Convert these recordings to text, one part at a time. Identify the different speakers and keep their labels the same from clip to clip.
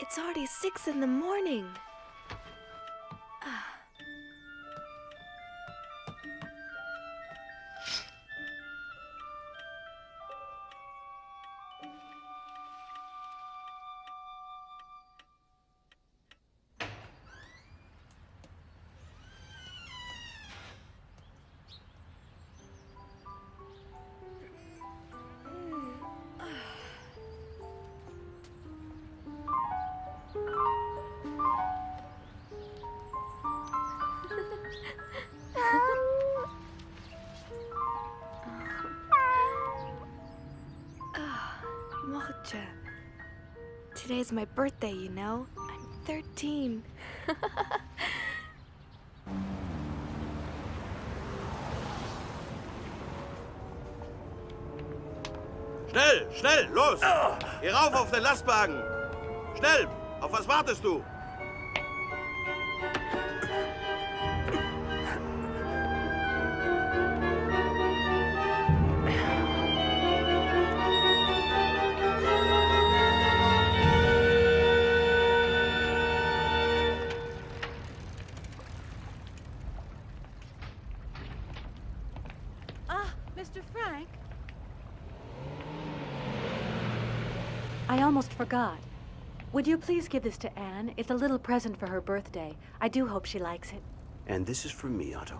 Speaker 1: It's already 6 in the morning. Mocha. Today's my birthday, you know? I'm 13.
Speaker 2: Schnell, schnell, los! Geh rauf auf den Lastwagen! Schnell! Auf was wartest du?
Speaker 3: Mr. Frank? I almost forgot. Would you please give this to Anne? It's a little present for her birthday. I do hope she likes it.
Speaker 4: And this is from me, Otto.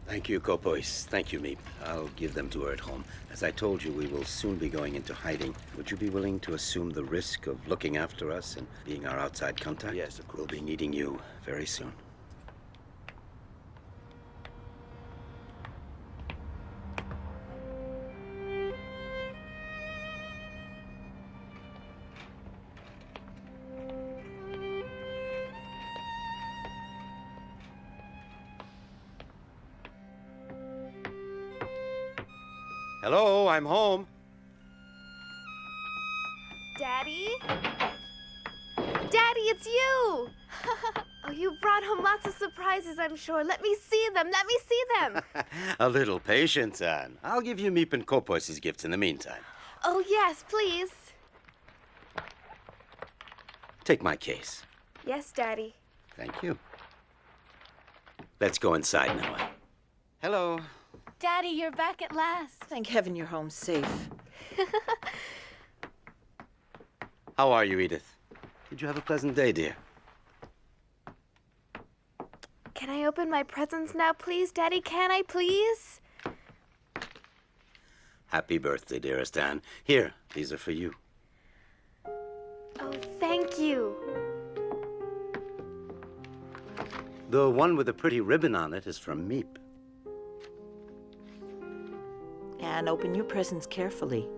Speaker 5: Thank you, Kopois. Thank you, Meep. I'll give them to her at home. As I told you, we will soon be going into hiding. Would you be willing to assume the risk of looking after us and being our outside contact?
Speaker 4: Yes, of course.
Speaker 5: We'll be needing you very soon. Hello, I'm home.
Speaker 1: Daddy? Daddy, it's you! Oh, you brought home lots of surprises, I'm sure. Let me see them. Let me see them.
Speaker 5: A little patience, Anne. I'll give you Meep and Kopois' gifts in the meantime.
Speaker 1: Oh, yes, please.
Speaker 5: Take my case.
Speaker 1: Yes, Daddy.
Speaker 5: Thank you. Let's go inside now, Anne. Hello.
Speaker 3: Daddy, you're back at last.
Speaker 6: Thank heaven you're home safe.
Speaker 5: How are you, Edith? Did you have a pleasant day, dear?
Speaker 1: Can I open my presents now, please, Daddy? Can I, please?
Speaker 5: Happy birthday, dearest Anne. Here, these are for you.
Speaker 1: Oh, thank you.
Speaker 5: The one with the pretty ribbon on it is from Meep.
Speaker 6: And open your presents carefully.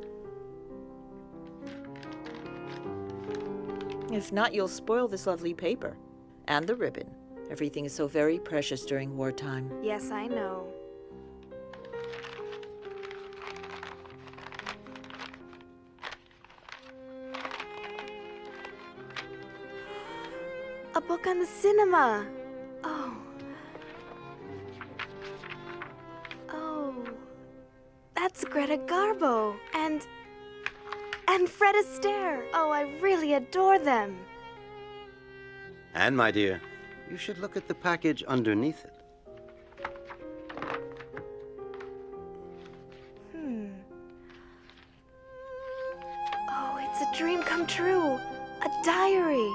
Speaker 6: If not, you'll spoil this lovely paper. And the ribbon. Everything is so very precious during wartime.
Speaker 1: Yes, I know. A book on the cinema. Oh. Oh. That's Greta Garbo. And Fred Astaire. Oh, I really adore them.
Speaker 5: Anne, my dear, you should look at the package underneath it.
Speaker 1: Oh, it's a dream come true. A diary.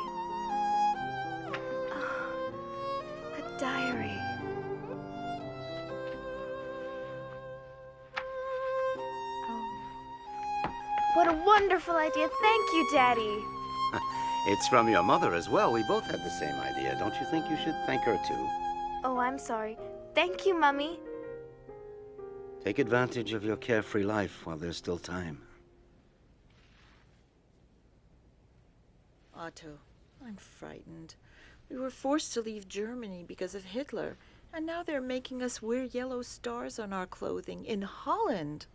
Speaker 1: Oh, a diary. Oh. What a wonderful idea. Thank you, Daddy.
Speaker 5: It's from your mother as well. We both had the same idea. Don't you think you should thank her, too?
Speaker 1: Oh, I'm sorry. Thank you, Mummy.
Speaker 5: Take advantage of your carefree life while there's still time.
Speaker 6: Otto, I'm frightened. We were forced to leave Germany because of Hitler, and now they're making us wear yellow stars on our clothing in Holland.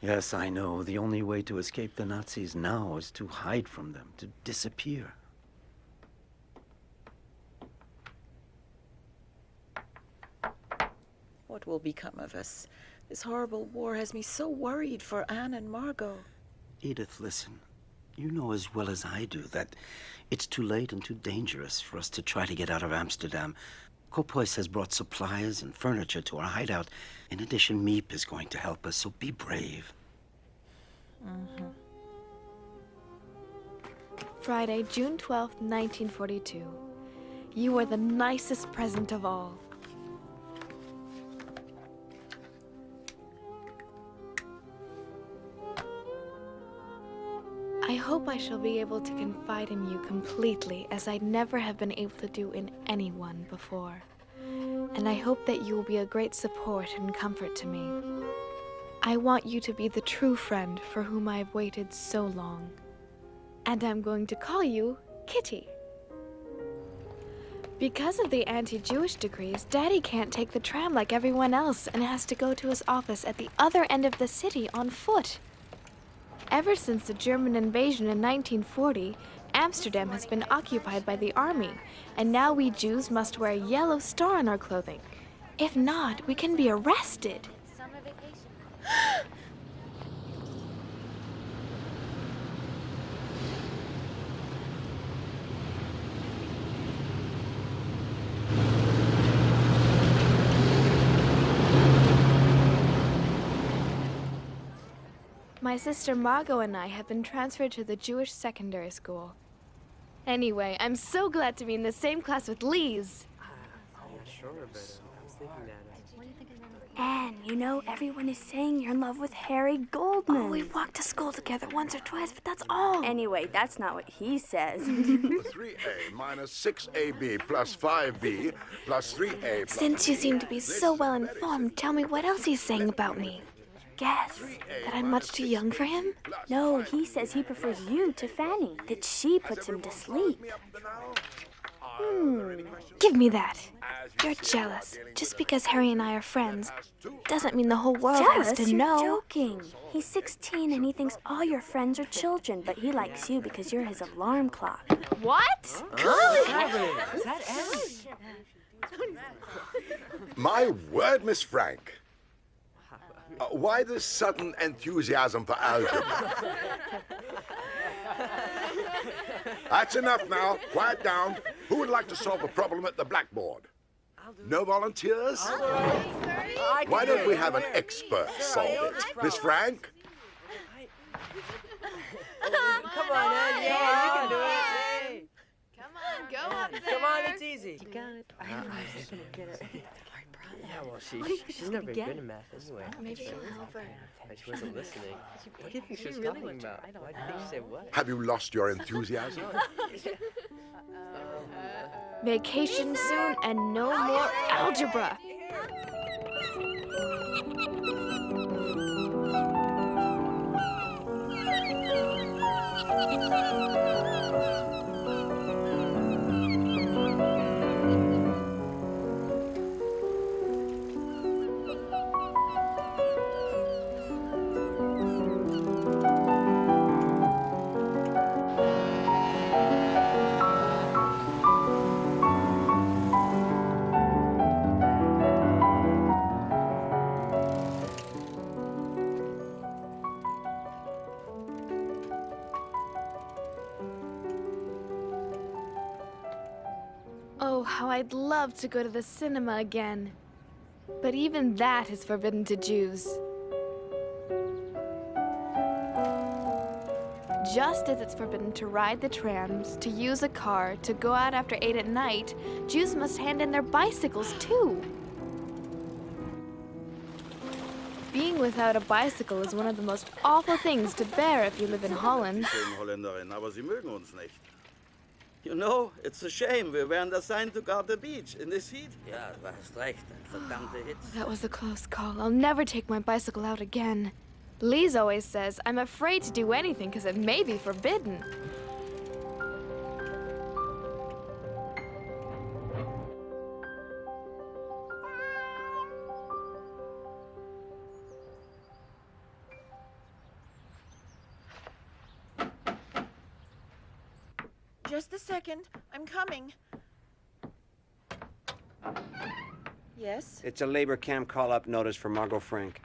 Speaker 5: Yes, I know. The only way to escape the Nazis now is to hide from them, to disappear.
Speaker 6: What will become of us? This horrible war has me so worried for Anne and Margot.
Speaker 5: Edith, listen. You know as well as I do that it's too late and too dangerous for us to try to get out of Amsterdam. Kopois has brought supplies and furniture to our hideout. In addition, Meep is going to help us, so be brave.
Speaker 1: Friday, June 12th, 1942. You are the nicest present of all. I hope I shall be able to confide in you completely, as I never have been able to do in anyone before. And I hope that you will be a great support and comfort to me. I want you to be the true friend for whom I have waited so long. And I'm going to call you Kitty. Because of the anti-Jewish decrees, Daddy can't take the tram like everyone else and has to go to his office at the other end of the city on foot. Ever since the German invasion in 1940, Amsterdam has been occupied by the army, and now we Jews must wear a yellow star on our clothing. If not, we can be arrested.
Speaker 7: Summer vacation.
Speaker 1: My sister Margot and I have been transferred to the Jewish secondary school. Anyway, I'm so glad to be in the same class with Lise.
Speaker 7: Anne, you know, everyone is saying you're in love with Harry Goldman.
Speaker 1: Oh, we've walked to school together once or twice, but that's all.
Speaker 7: Anyway, that's not what he says.
Speaker 8: 3A minus 6AB plus 5B plus 3A plus...
Speaker 1: Since you seem to be so well informed, tell me what else he's saying about me.
Speaker 7: Guess.
Speaker 1: That I'm much too young for him?
Speaker 7: No, he says he prefers you to Fanny, that she puts him to sleep.
Speaker 1: Give me that. You're jealous. Just because Harry and I are friends doesn't mean the whole world has
Speaker 7: Jealous?
Speaker 1: to
Speaker 7: You're
Speaker 1: know.
Speaker 7: joking. He's 16 and he thinks all your friends are children, but he likes you because you're his alarm clock.
Speaker 1: What?
Speaker 8: My word, Miss Frank. Why this sudden enthusiasm for algebra? That's enough now. Quiet down. Who would like to solve a problem at the blackboard? No volunteers? Why don't we have an expert solve it? Miss Frank?
Speaker 9: Come on, Ed. Yeah, you can do it.
Speaker 1: Come on, go up there.
Speaker 9: Come on, it's easy.
Speaker 3: You got it. I know she's gonna get it.
Speaker 9: Yeah, well, she's never good in math anyway.
Speaker 1: Maybe you'll help her.
Speaker 9: But she wasn't listening. What do you think she was talking about? Why do you think she said what?
Speaker 8: Have you lost your enthusiasm?
Speaker 1: Vacation soon and no more algebra. Oh, how I'd love to go to the cinema again. But even that is forbidden to Jews. Just as it's forbidden to ride the trams, to use a car, to go out after 8 at night, Jews must hand in their bicycles too. Being without a bicycle is one of the most awful things to bear if you live in Holland.
Speaker 2: Schöne Holländerin, aber sie mögen uns nicht. You know, it's a shame. We weren't assigned to guard the beach in this heat.
Speaker 5: Ja, du hast recht. Verdammte Hitze.
Speaker 1: That was a close call. I'll never take my bicycle out again. Lise always says I'm afraid to do anything because it may be forbidden.
Speaker 6: Just a second. I'm coming. Yes?
Speaker 4: It's a labor camp call-up notice for Margot Frank.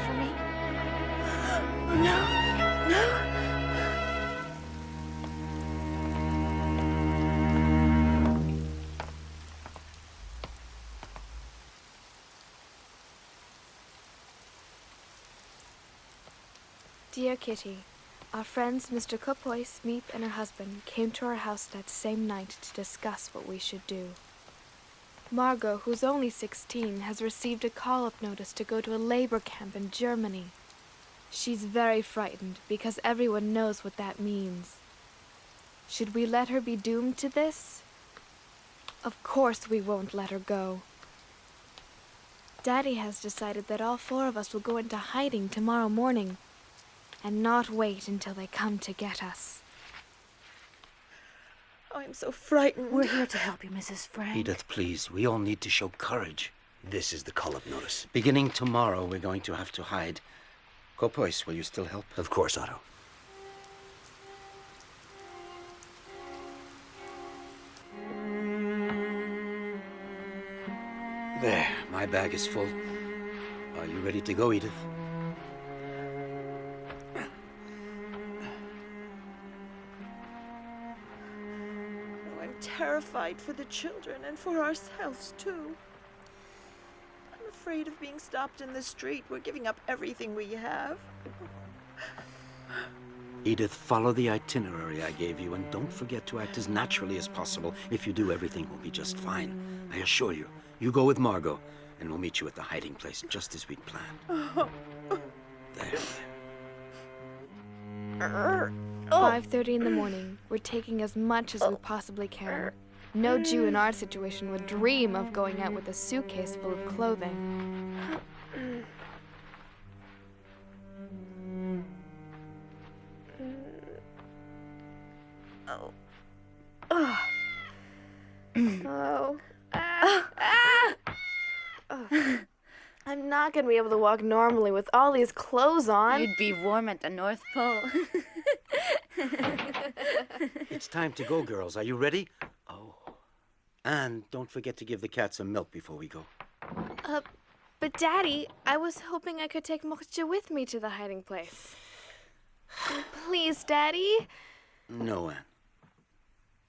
Speaker 1: for me? Dear Kitty, our friends Mr. Kopois, Meep, and her husband came to our house that same night to discuss what we should do. Margot, who's only 16, has received a call-up notice to go to a labor camp in Germany. She's very frightened because everyone knows what that means. Should we let her be doomed to this? Of course we won't let her go. Daddy has decided that all 4 of us will go into hiding tomorrow morning and not wait until they come to get us.
Speaker 6: Oh, I'm so frightened.
Speaker 3: We're here to help you, Mrs. Frank.
Speaker 5: Edith, please, we all need to show courage.
Speaker 4: This is the call-up notice.
Speaker 5: Beginning tomorrow, we're going to have to hide. Kopois, will you still help?
Speaker 4: Of course, Otto.
Speaker 5: There, my bag is full. Are you ready to go, Edith?
Speaker 6: I'm terrified for the children and for ourselves, too. I'm afraid of being stopped in the street. We're giving up everything we have.
Speaker 5: Edith, follow the itinerary I gave you, and don't forget to act as naturally as possible. If you do, everything will be just fine. I assure you. You go with Margot, and we'll meet you at the hiding place, just as we'd planned. There.
Speaker 1: 5:30 in the morning. We're taking as much as we possibly can. No Jew in our situation would dream of going out with a suitcase full of clothing. I'm not gonna be able to walk normally with all these clothes on.
Speaker 3: You'd be warm at the North Pole.
Speaker 5: It's time to go, girls. Are you ready? Oh. And don't forget to give the cat some milk before we go.
Speaker 1: But Daddy, I was hoping I could take Mocha with me to the hiding place. Please, Daddy.
Speaker 5: No, Anne.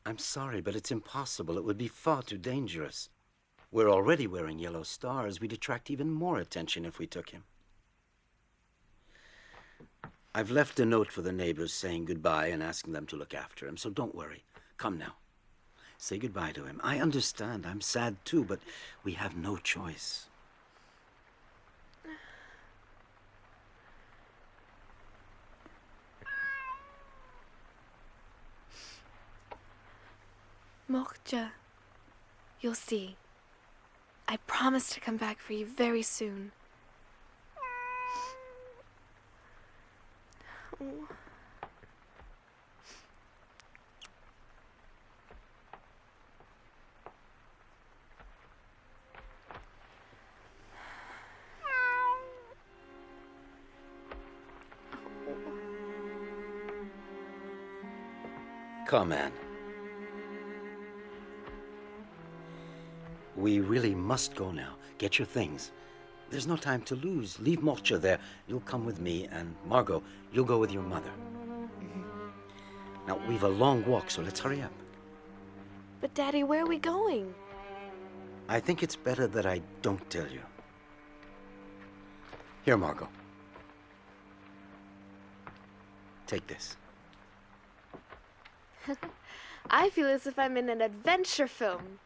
Speaker 5: I'm sorry, but it's impossible. It would be far too dangerous. We're already wearing yellow stars. We'd attract even more attention if we took him. I've left a note for the neighbors saying goodbye and asking them to look after him, so don't worry. Come now. Say goodbye to him. I understand. I'm sad too, but we have no choice.
Speaker 1: Mocha, you'll see. I promise to come back for you very soon. Oh.
Speaker 5: Come, Anne. We really must go now. Get your things. There's no time to lose. Leave Mocha there. You'll come with me, and Margot, you'll go with your mother. Now, we've a long walk, so let's hurry up.
Speaker 1: But Daddy, where are we going?
Speaker 5: I think it's better that I don't tell you. Here, Margot. Take this.
Speaker 1: I feel as if I'm in an adventure film.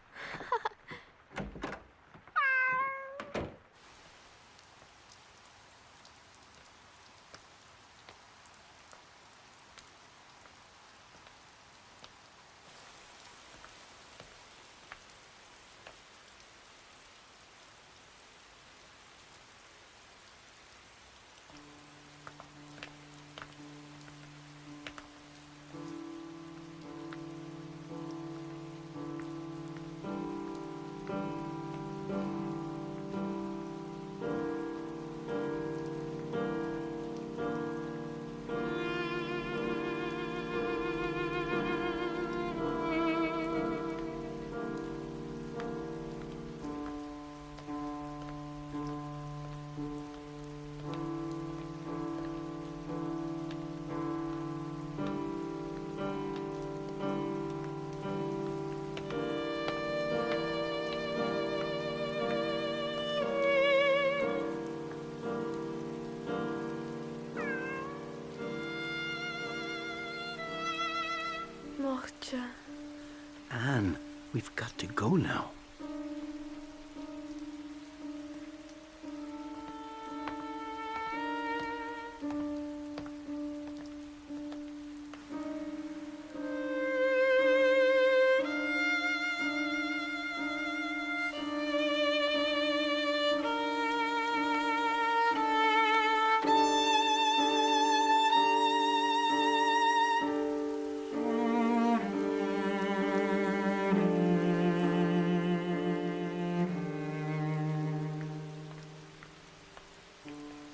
Speaker 1: Morcha.
Speaker 5: Anne, we've got to go now.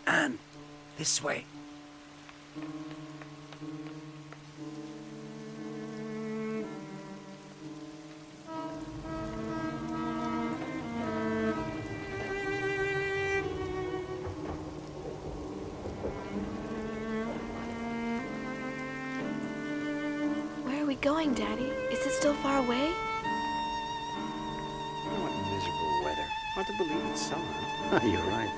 Speaker 5: Anne, this way.
Speaker 1: Where are we going, Daddy? Is it still far away?
Speaker 4: What miserable weather. Hard to believe it's summer.
Speaker 5: You're right.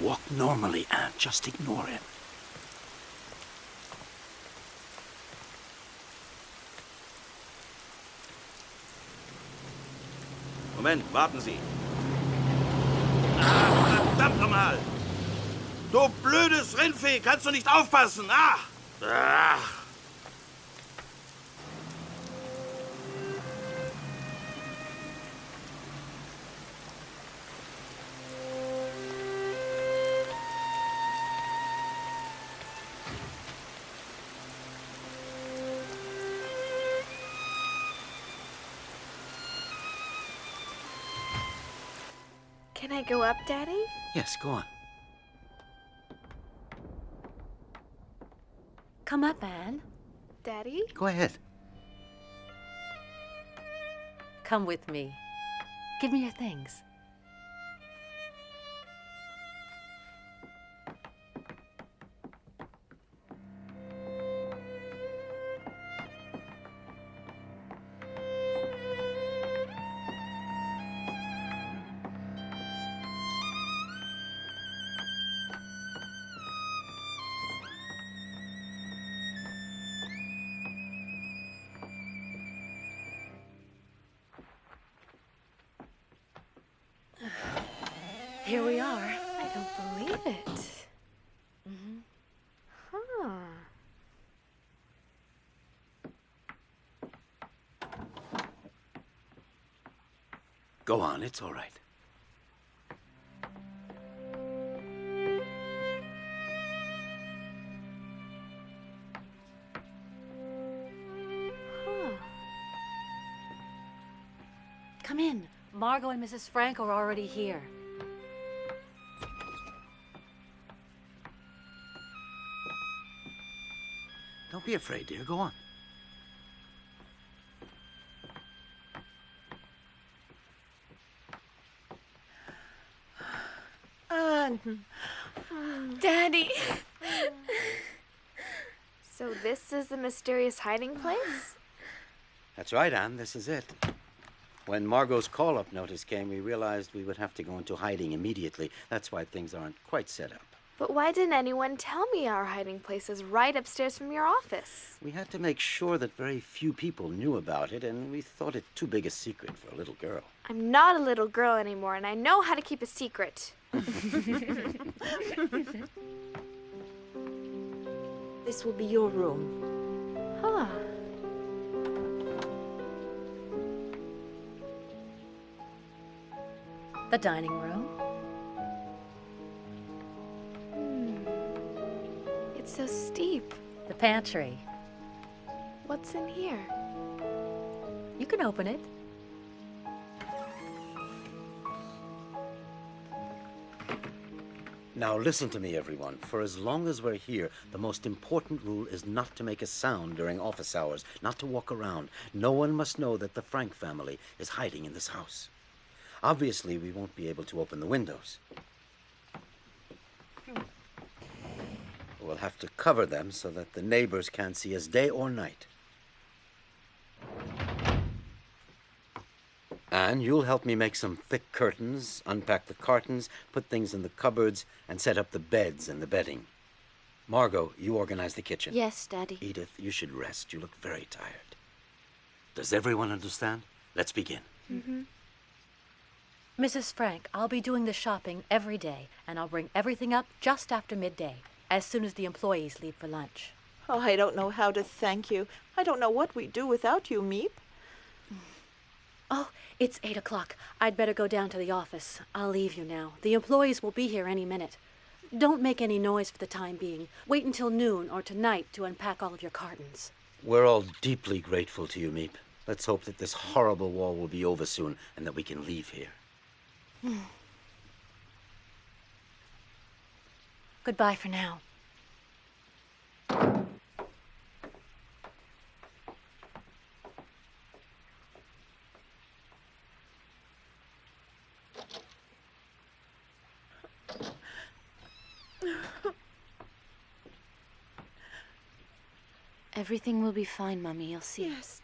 Speaker 5: Walk normally, Anne. Just ignore him.
Speaker 2: Moment, warten Sie. Ah, verdammt nochmal! Du blödes Rindvieh, kannst du nicht aufpassen? Ah! Ah!
Speaker 1: Can I go up, Daddy?
Speaker 5: Yes, go on.
Speaker 3: Come up, Anne.
Speaker 1: Daddy?
Speaker 5: Go ahead.
Speaker 3: Come with me. Give me your things. Here we are.
Speaker 1: I don't believe it.
Speaker 3: Mm-hmm.
Speaker 1: Huh.
Speaker 5: Go on, it's all right.
Speaker 1: Huh.
Speaker 3: Come in. Margot and Mrs. Frank are already here.
Speaker 5: Don't be afraid, dear. Go on.
Speaker 1: Daddy! So this is the mysterious hiding place?
Speaker 5: That's right, Anne. This is it. When Margot's call-up notice came, we realized we would have to go into hiding immediately. That's why things aren't quite set up.
Speaker 1: But why didn't anyone tell me our hiding place is right upstairs from your office?
Speaker 5: We had to make sure that very few people knew about it, and we thought it too big a secret for a little girl.
Speaker 1: I'm not a little girl anymore, and I know how to keep a secret.
Speaker 6: This will be your room.
Speaker 3: The dining room.
Speaker 1: It's so steep.
Speaker 3: The pantry.
Speaker 1: What's in here?
Speaker 3: You can open it.
Speaker 5: Now listen to me, everyone. For as long as we're here, the most important rule is not to make a sound during office hours, not to walk around. No one must know that the Frank family is hiding in this house. Obviously, we won't be able to open the windows. We'll have to cover them so that the neighbors can't see us day or night. And you'll help me make some thick curtains, unpack the cartons, put things in the cupboards, and set up the beds and the bedding. Margot, you organize the kitchen.
Speaker 7: Yes, Daddy.
Speaker 5: Edith, you should rest. You look very tired. Does everyone understand? Let's begin.
Speaker 1: Mm-hmm.
Speaker 3: Mrs. Frank, I'll be doing the shopping every day, and I'll bring everything up just after midday, as soon as the employees leave for lunch.
Speaker 6: Oh, I don't know how to thank you. I don't know what we'd do without you, Meep.
Speaker 3: Oh, it's 8 o'clock. I'd better go down to the office. I'll leave you now. The employees will be here any minute. Don't make any noise for the time being. Wait until noon or tonight to unpack all of your cartons.
Speaker 5: We're all deeply grateful to you, Meep. Let's hope that this horrible war will be over soon and that we can leave here.
Speaker 3: Goodbye for now.
Speaker 7: Everything will be fine, Mommy. You'll see.
Speaker 6: Yes.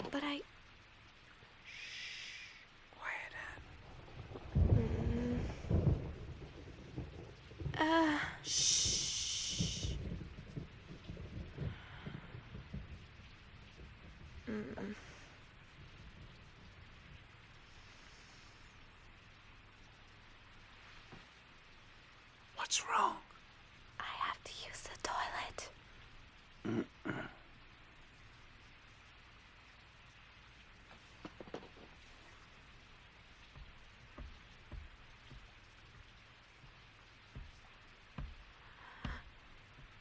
Speaker 1: But I...
Speaker 5: Quiet,
Speaker 1: Anne.
Speaker 5: Shh. What's wrong?
Speaker 1: I have to use the toilet.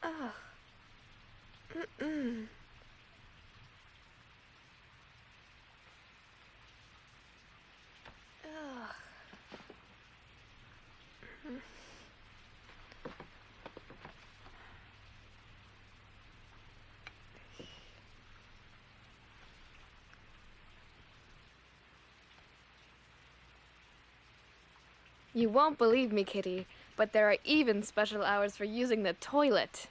Speaker 1: Ugh. Mm-mm. Ugh. You won't believe me, Kitty, but there are even special hours for using the toilet.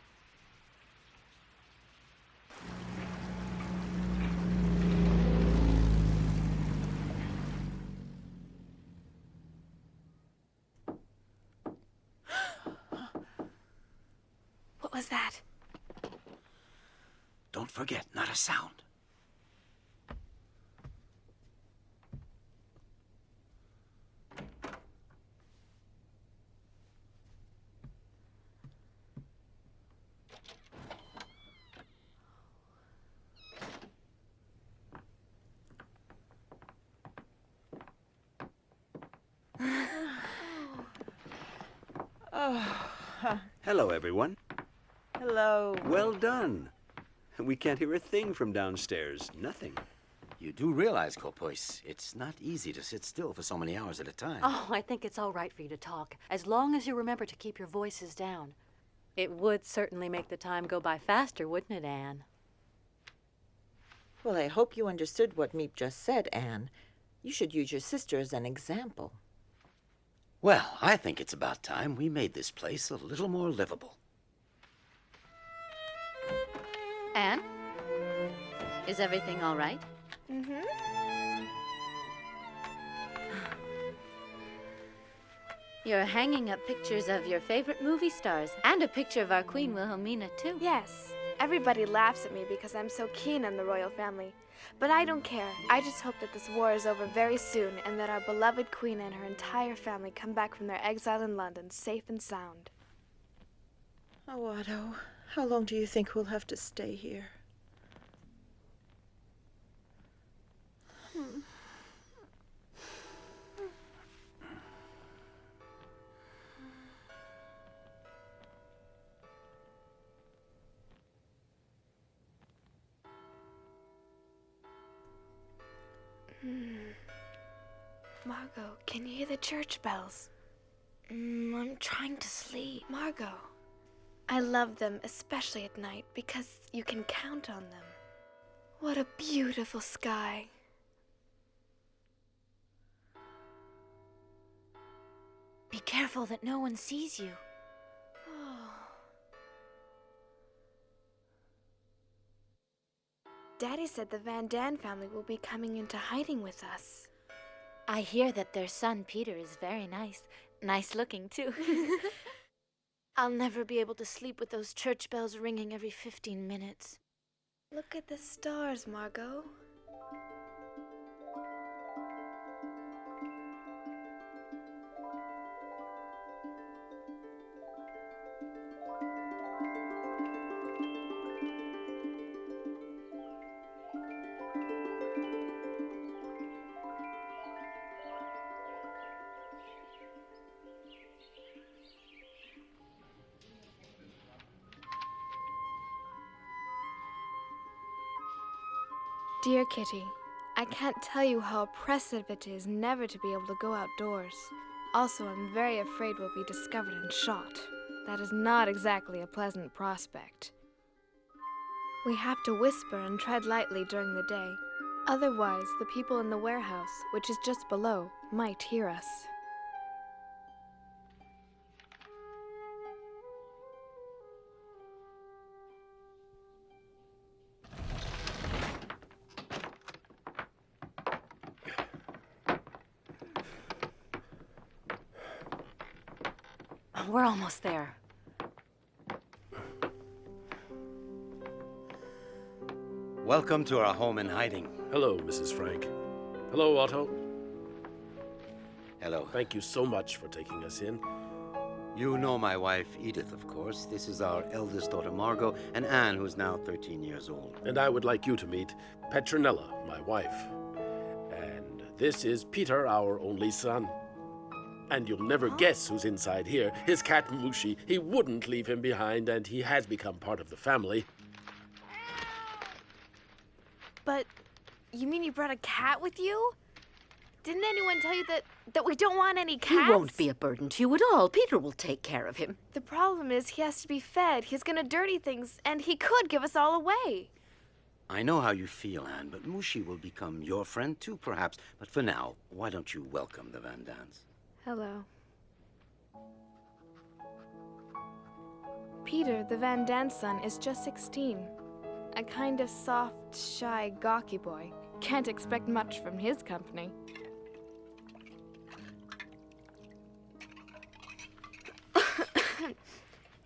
Speaker 1: What was that?
Speaker 5: Don't forget, not a sound.
Speaker 4: Hello, everyone.
Speaker 6: Hello.
Speaker 4: Well done. We can't hear a thing from downstairs. Nothing.
Speaker 5: You do realize, Kopois, it's not easy to sit still for so many hours at a time.
Speaker 3: Oh, I think it's all right for you to talk, as long as you remember to keep your voices down. It would certainly make the time go by faster, wouldn't it, Anne?
Speaker 6: Well, I hope you understood what Meep just said, Anne. You should use your sister as an example.
Speaker 5: Well, I think it's about time we made this place a little more livable.
Speaker 3: Anne? Is everything all right?
Speaker 1: Mm-hmm.
Speaker 3: You're hanging up pictures of your favorite movie stars and a picture of our Queen Wilhelmina, too.
Speaker 1: Yes. Everybody laughs at me because I'm so keen on the royal family. But I don't care. I just hope that this war is over very soon and that our beloved queen and her entire family come back from their exile in London safe and sound.
Speaker 6: Oh, Otto, how long do you think we'll have to stay here?
Speaker 1: Margot, can you hear the church bells?
Speaker 7: I'm trying to sleep.
Speaker 1: Margot, I love them, especially at night, because you can count on them. What a beautiful sky.
Speaker 7: Be careful that no one sees you.
Speaker 1: Daddy said the Van Daan family will be coming into hiding with us.
Speaker 7: I hear that their son Peter is very nice. Nice looking, too. I'll never be able to sleep with those church bells ringing every 15 minutes.
Speaker 1: Look at the stars, Margot. Dear Kitty, I can't tell you how oppressive it is never to be able to go outdoors. Also, I'm very afraid we'll be discovered and shot. That is not exactly a pleasant prospect. We have to whisper and tread lightly during the day. Otherwise, the people in the warehouse, which is just below, might hear us.
Speaker 3: We're almost there.
Speaker 5: Welcome to our home in hiding.
Speaker 10: Hello, Mrs. Frank. Hello, Otto.
Speaker 5: Hello.
Speaker 10: Thank you so much for taking us in.
Speaker 5: You know my wife, Edith, of course. This is our eldest daughter, Margot, and Anne, who's now 13 years old.
Speaker 10: And I would like you to meet Petronella, my wife. And this is Peter, our only son. And you'll never guess who's inside here. His cat, Mushi. He wouldn't leave him behind, and he has become part of the family.
Speaker 1: But you mean you brought a cat with you? Didn't anyone tell you that we don't want any cats?
Speaker 3: He won't be a burden to you at all. Peter will take care of him.
Speaker 1: The problem is he has to be fed. He's gonna dirty things, and he could give us all away.
Speaker 5: I know how you feel, Anne, but Mushi will become your friend too, perhaps. But for now, why don't you welcome the Van Daans?
Speaker 1: Hello. Peter, the Van Daan son, is just 16. A kind of soft, shy, gawky boy. Can't expect much from his company.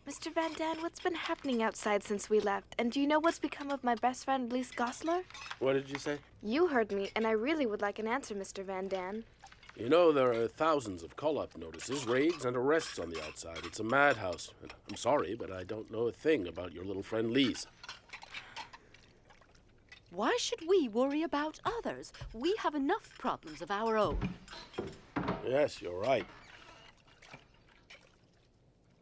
Speaker 1: Mr. Van Daan, what's been happening outside since we left? And do you know what's become of my best friend, Lise Goslar?
Speaker 10: What did you say?
Speaker 1: You heard me, and I really would like an answer, Mr. Van Daan.
Speaker 10: You know, there are thousands of call-up notices, raids, and arrests on the outside. It's a madhouse. And I'm sorry, but I don't know a thing about your little friend Lise.
Speaker 3: Why should we worry about others? We have enough problems of our own.
Speaker 10: Yes, you're right.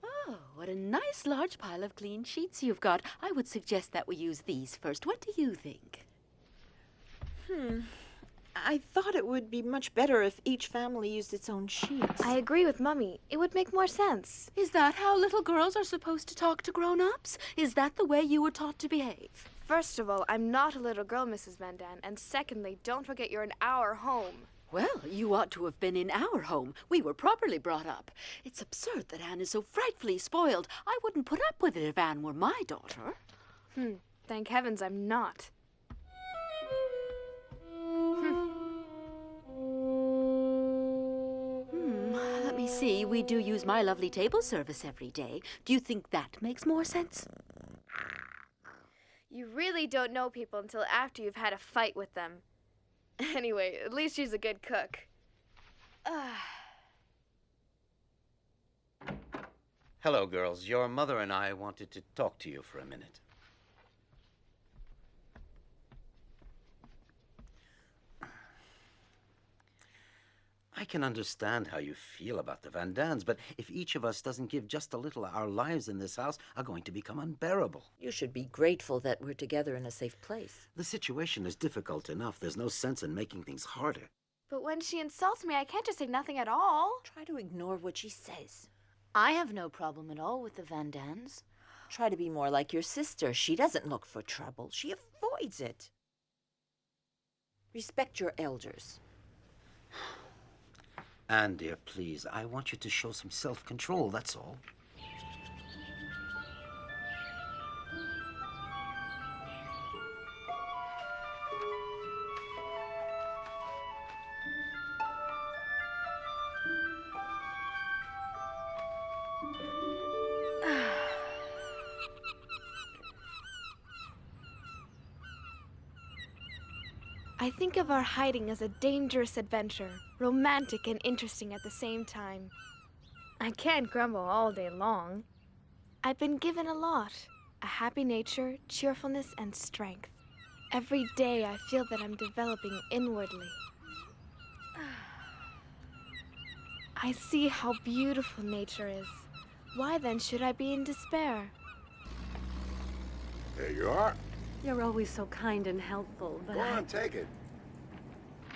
Speaker 3: Oh, what a nice large pile of clean sheets you've got. I would suggest that we use these first. What do you think?
Speaker 6: I thought it would be much better if each family used its own sheets.
Speaker 1: I agree with Mummy. It would make more sense.
Speaker 3: Is that how little girls are supposed to talk to grown-ups? Is that the way you were taught to behave?
Speaker 1: First of all, I'm not a little girl, Mrs. Van Daan. And secondly, don't forget you're in our home.
Speaker 11: Well, you ought to have been in our home. We were properly brought up. It's absurd that Anne is so frightfully spoiled. I wouldn't put up with it if Anne were my daughter.
Speaker 1: Thank heavens I'm not.
Speaker 11: Let me see. We do use my lovely table service every day. Do you think that makes more sense?
Speaker 1: You really don't know people until after you've had a fight with them. Anyway, at least she's a good cook.
Speaker 5: Hello, girls. Your mother and I wanted to talk to you for a minute. I can understand how you feel about the Van Dans, but if each of us doesn't give just a little, our lives in this house are going to become unbearable.
Speaker 6: You should be grateful that we're together in a safe place.
Speaker 5: The situation is difficult enough. There's no sense in making things harder.
Speaker 1: But when she insults me, I can't just say nothing at all.
Speaker 6: Try to ignore what she says.
Speaker 7: I have no problem at all with the Van Dans.
Speaker 6: Try to be more like your sister. She doesn't look for trouble. She avoids it. Respect your elders.
Speaker 5: Anne, dear, please, I want you to show some self-control, that's all.
Speaker 1: I think of our hiding as a dangerous adventure, romantic and interesting at the same time. I can't grumble all day long. I've been given a lot. A happy nature, cheerfulness, and strength. Every day I feel that I'm developing inwardly. I see how beautiful nature is. Why then should I be in despair?
Speaker 8: There you are.
Speaker 3: You're always so kind and helpful, but
Speaker 8: Go on, take it.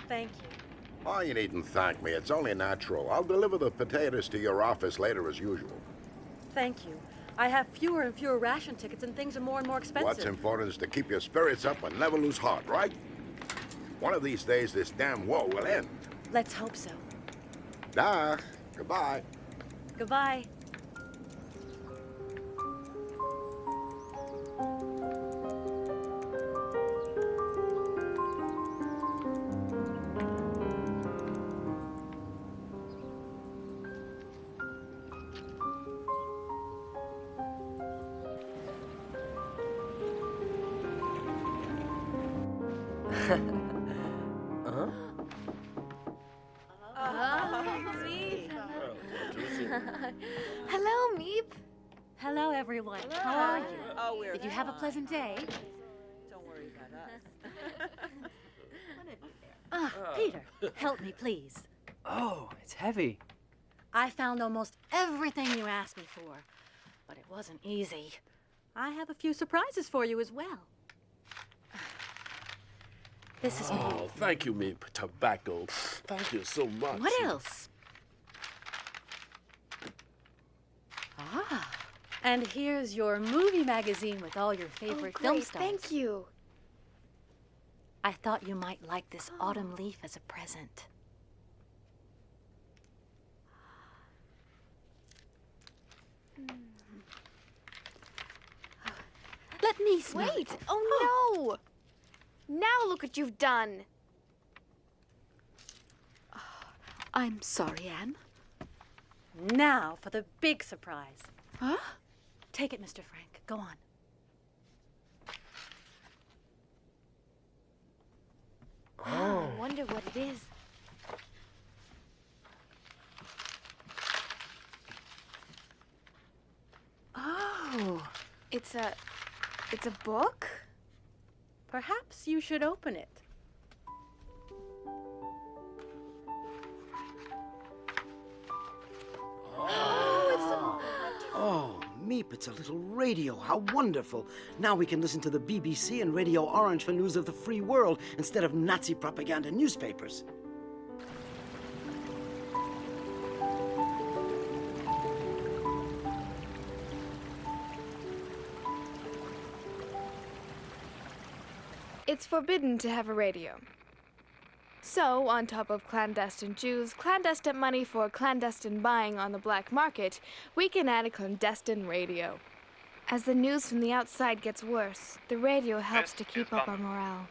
Speaker 3: Thank you.
Speaker 8: Oh, you needn't thank me. It's only natural. I'll deliver the potatoes to your office later as usual.
Speaker 3: Thank you. I have fewer and fewer ration tickets and things are more and more expensive.
Speaker 8: What's important is to keep your spirits up and never lose heart, right? One of these days, this damn war will end.
Speaker 3: Let's hope so.
Speaker 8: Dah. Goodbye.
Speaker 3: Goodbye.
Speaker 1: Hello, Meep.
Speaker 3: Hello, everyone. How are you?
Speaker 6: Oh, we're
Speaker 3: Did you have a pleasant day?
Speaker 6: Don't worry about us.
Speaker 3: Peter, help me, please.
Speaker 9: Oh, it's heavy.
Speaker 3: I found almost everything you asked me for, but it wasn't easy. I have a few surprises for you as well. This is
Speaker 10: Oh, thank you, Meep. Tobacco. Thank you so much.
Speaker 3: What else? And here's your movie magazine with all your favorite film
Speaker 1: Great,
Speaker 3: stars.
Speaker 1: thank you.
Speaker 3: I thought you might like this autumn leaf as a present. Let me smell
Speaker 1: Wait!
Speaker 3: it.
Speaker 1: Oh no! Now look what you've done.
Speaker 3: I'm sorry, Anne. Now for the big surprise. Huh? Take it, Mr. Frank. Go on.
Speaker 1: I wonder what it is.
Speaker 3: Oh.
Speaker 1: It's a book?
Speaker 3: Perhaps you should open it.
Speaker 5: Oh, Meep, it's a little radio. How wonderful. Now we can listen to the BBC and Radio Orange for news of the free world instead of Nazi propaganda newspapers.
Speaker 1: It's forbidden to have a radio. So, on top of clandestine Jews, clandestine money for clandestine buying on the black market, we can add a clandestine radio. As the news from the outside gets worse, the radio helps to keep up our morale.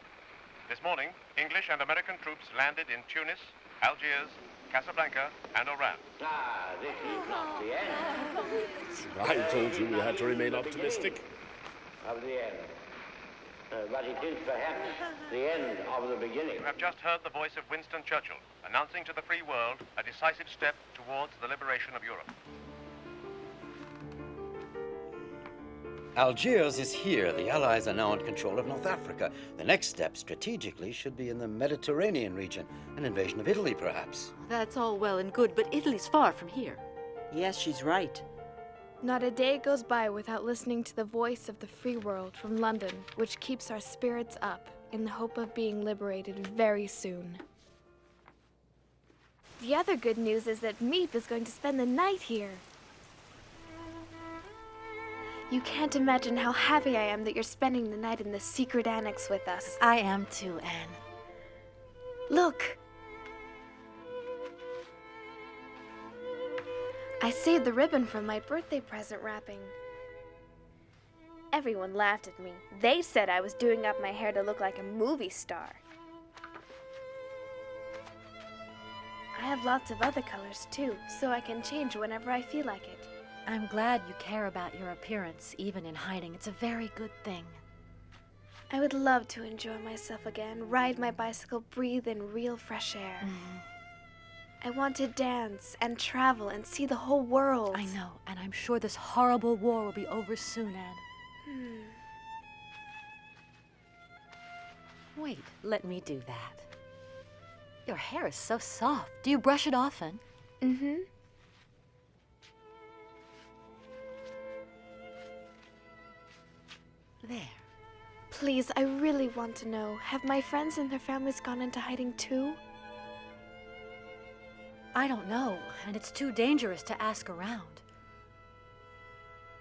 Speaker 12: This morning, English and American troops landed in Tunis, Algiers, Casablanca, and Oran.
Speaker 13: This is not the end.
Speaker 10: I told you we had to remain optimistic.
Speaker 13: Of the end. But it is perhaps the end of the beginning.
Speaker 12: You have just heard the voice of Winston Churchill, announcing to the free world a decisive step towards the liberation of Europe.
Speaker 5: Algiers is here. The Allies are now in control of North Africa. The next step, strategically, should be in the Mediterranean region. An invasion of Italy, perhaps.
Speaker 11: That's all well and good, but Italy's far from here.
Speaker 6: Yes, she's right.
Speaker 1: Not a day goes by without listening to the voice of the free world from London, which keeps our spirits up in the hope of being liberated very soon. The other good news is that Meep is going to spend the night here. You can't imagine how happy I am that you're spending the night in the secret annex with us.
Speaker 3: I am too, Anne.
Speaker 1: Look! I saved the ribbon from my birthday present wrapping. Everyone laughed at me. They said I was doing up my hair to look like a movie star. I have lots of other colors too, so I can change whenever I feel like it.
Speaker 3: I'm glad you care about your appearance, even in hiding. It's a very good thing.
Speaker 1: I would love to enjoy myself again, ride my bicycle, breathe in real fresh air. I want to dance and travel and see the whole world.
Speaker 3: I know, and I'm sure this horrible war will be over soon, Anne. Wait, let me do that. Your hair is so soft. Do you brush it often?
Speaker 1: Mm-hmm.
Speaker 3: There.
Speaker 1: Please, I really want to know, have my friends and their families gone into hiding too?
Speaker 3: I don't know, and it's too dangerous to ask around.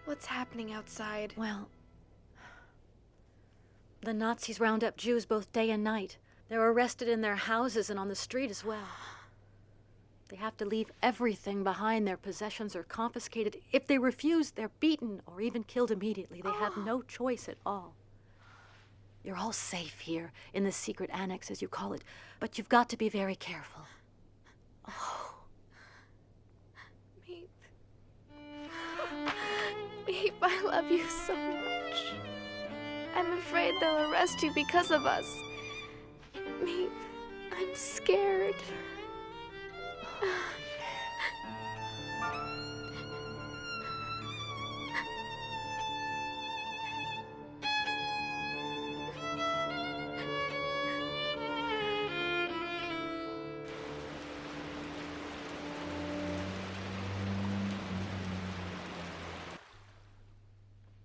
Speaker 1: What's happening outside?
Speaker 3: Well, the Nazis round up Jews both day and night. They're arrested in their houses and on the street as well. They have to leave everything behind. Their possessions are confiscated. If they refuse, they're beaten or even killed immediately. They have no choice at all. You're all safe here, in the secret annex, as you call it, but you've got to be very careful. Oh.
Speaker 1: Meep. Meep, I love you so much. I'm afraid they'll arrest you because of us. Meep, I'm scared.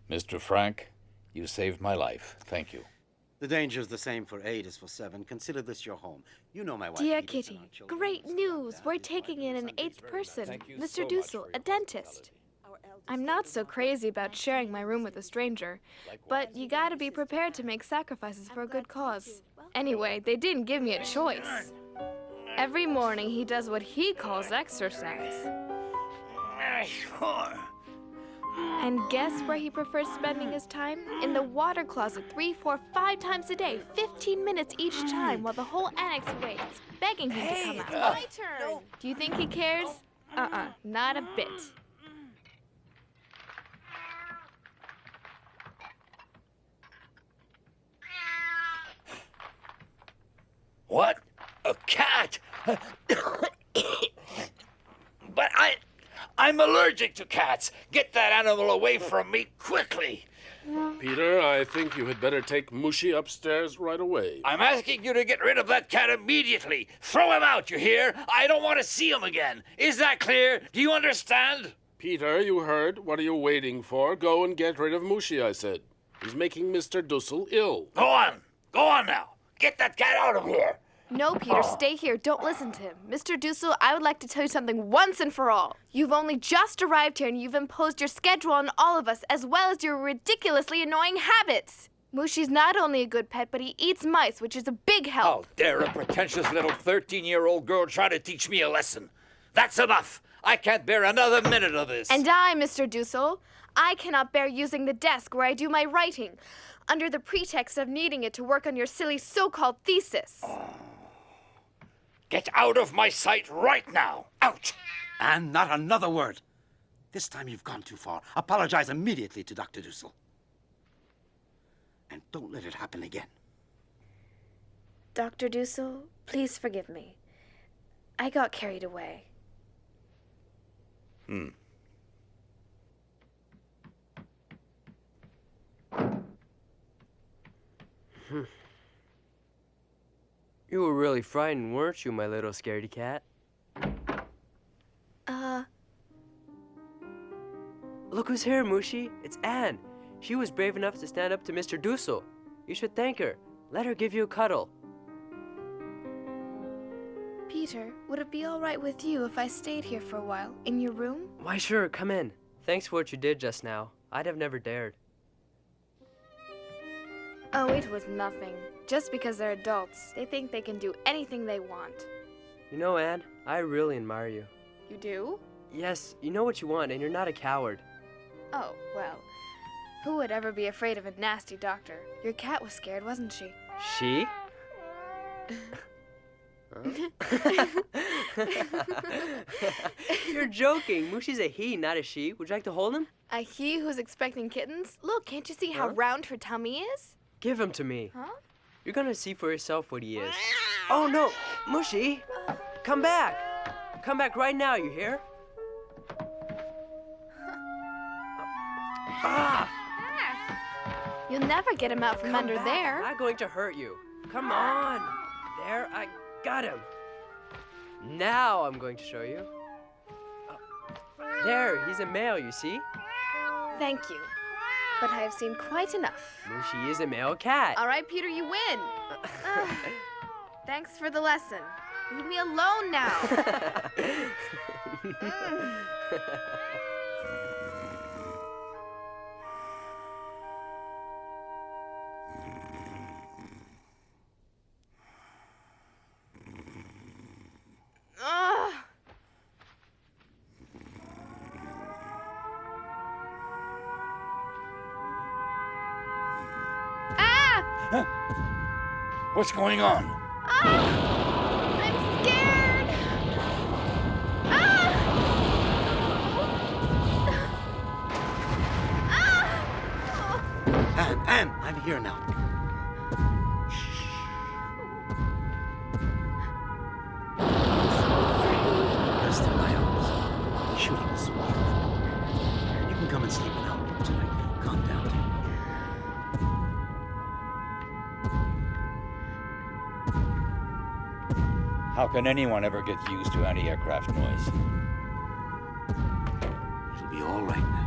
Speaker 14: Mr. Frank, you saved my life. Thank you.
Speaker 5: The danger is the same for 8 as for 7. Consider this your home. You know my wife.
Speaker 1: Dear
Speaker 5: Edith, and
Speaker 1: Kitty,
Speaker 5: our children.
Speaker 1: great news. We're taking in an 8th person, Mr. Dussel, a dentist. I'm not so crazy about sharing my room with a stranger, but you gotta be prepared to make sacrifices for a good cause. Anyway, they didn't give me a choice. Every morning he does what he calls exercise. And guess where he prefers spending his time? In the water closet 3, 4, 5 times a day, 15 minutes each time, while the whole annex waits, begging him to come out. My turn! Do you think he cares? Not a bit.
Speaker 14: What? A cat? But I'm allergic to cats. Get that animal away from me quickly.
Speaker 10: Peter, I think you had better take Mushy upstairs right away.
Speaker 14: I'm asking you to get rid of that cat immediately. Throw him out, you hear? I don't want to see him again. Is that clear? Do you understand?
Speaker 10: Peter, you heard. What are you waiting for? Go and get rid of Mushy, I said. He's making Mr. Dussel ill.
Speaker 14: Go on. Go on now. Get that cat out of here.
Speaker 1: No, Peter, stay here. Don't listen to him. Mr. Dussel, I would like to tell you something once and for all. You've only just arrived here and you've imposed your schedule on all of us, as well as your ridiculously annoying habits. Mushi's not only a good pet, but he eats mice, which is a big
Speaker 14: How
Speaker 1: help.
Speaker 14: dare a pretentious little 13-year-old girl try to teach me a lesson? That's enough. I can't bear another minute of this.
Speaker 1: And I, Mr. Dussel, I cannot bear using the desk where I do my writing, under the pretext of needing it to work on your silly so-called thesis.
Speaker 14: Get out of my sight right now. Out!
Speaker 5: And not another word. This time you've gone too far. Apologize immediately to Dr. Dussel. And don't let it happen again.
Speaker 1: Dr. Dussel, please forgive me. I got carried away.
Speaker 9: You were really frightened, weren't you, my little scaredy cat? Look who's here, Mushi. It's Anne. She was brave enough to stand up to Mr. Dussel. You should thank her. Let her give you a cuddle.
Speaker 1: Peter, would it be all right with you if I stayed here for a while, in your room?
Speaker 9: Why, sure, come in. Thanks for what you did just now. I'd have never dared.
Speaker 1: Oh, it was nothing. Just because they're adults, they think they can do anything they want.
Speaker 9: You know, Anne, I really admire you.
Speaker 1: You do?
Speaker 9: Yes, you know what you want, and you're not a coward.
Speaker 1: Oh, well, who would ever be afraid of a nasty doctor? Your cat was scared, wasn't she?
Speaker 9: She? You're joking. Mushi's a he, not a she. Would you like to hold him?
Speaker 1: A he who's expecting kittens? Look, can't you see how round her tummy is?
Speaker 9: Give him to me.
Speaker 1: Huh?
Speaker 9: You're gonna see for yourself what he is. Oh no, Mushi! Come back! Come back right now, you hear?
Speaker 1: You'll never get him out from under
Speaker 9: back.
Speaker 1: there.
Speaker 9: I'm not going to hurt you. Come on! There, I got him. Now I'm going to show you. There, he's a male, you see?
Speaker 1: Thank you. But I have seen quite enough.
Speaker 9: Mushi is a male cat.
Speaker 1: All right, Peter, you win. Thanks for the lesson. Leave me alone now.
Speaker 14: What's going on?
Speaker 1: I'm scared.
Speaker 5: Anne, I'm here now. Rest in my arms. Shooting is so beautiful. You can come and sleep in our room tonight. Calm down.
Speaker 14: How can anyone ever get used to anti-aircraft noise?
Speaker 5: It'll be all right now.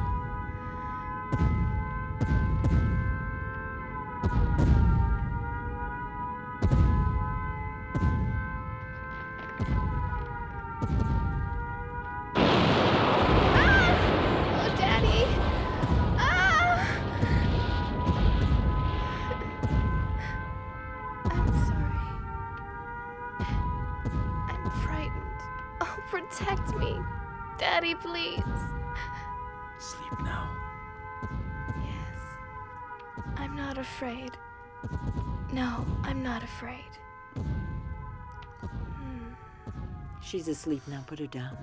Speaker 1: Oh, Daddy. I'm sorry. I'm frightened. Oh, protect me. Daddy, please.
Speaker 5: Sleep now.
Speaker 1: Yes. I'm not afraid. No, I'm not afraid.
Speaker 6: She's asleep now. Put her down.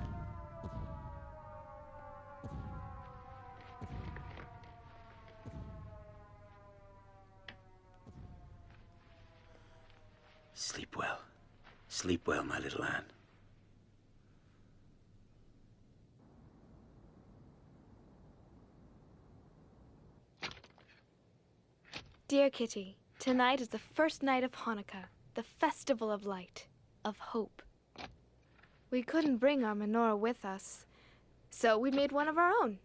Speaker 5: Sleep well. Sleep well, my little Anne.
Speaker 1: Dear Kitty, tonight is the first night of Hanukkah, the festival of light, of hope. We couldn't bring our menorah with us, so we made one of our own.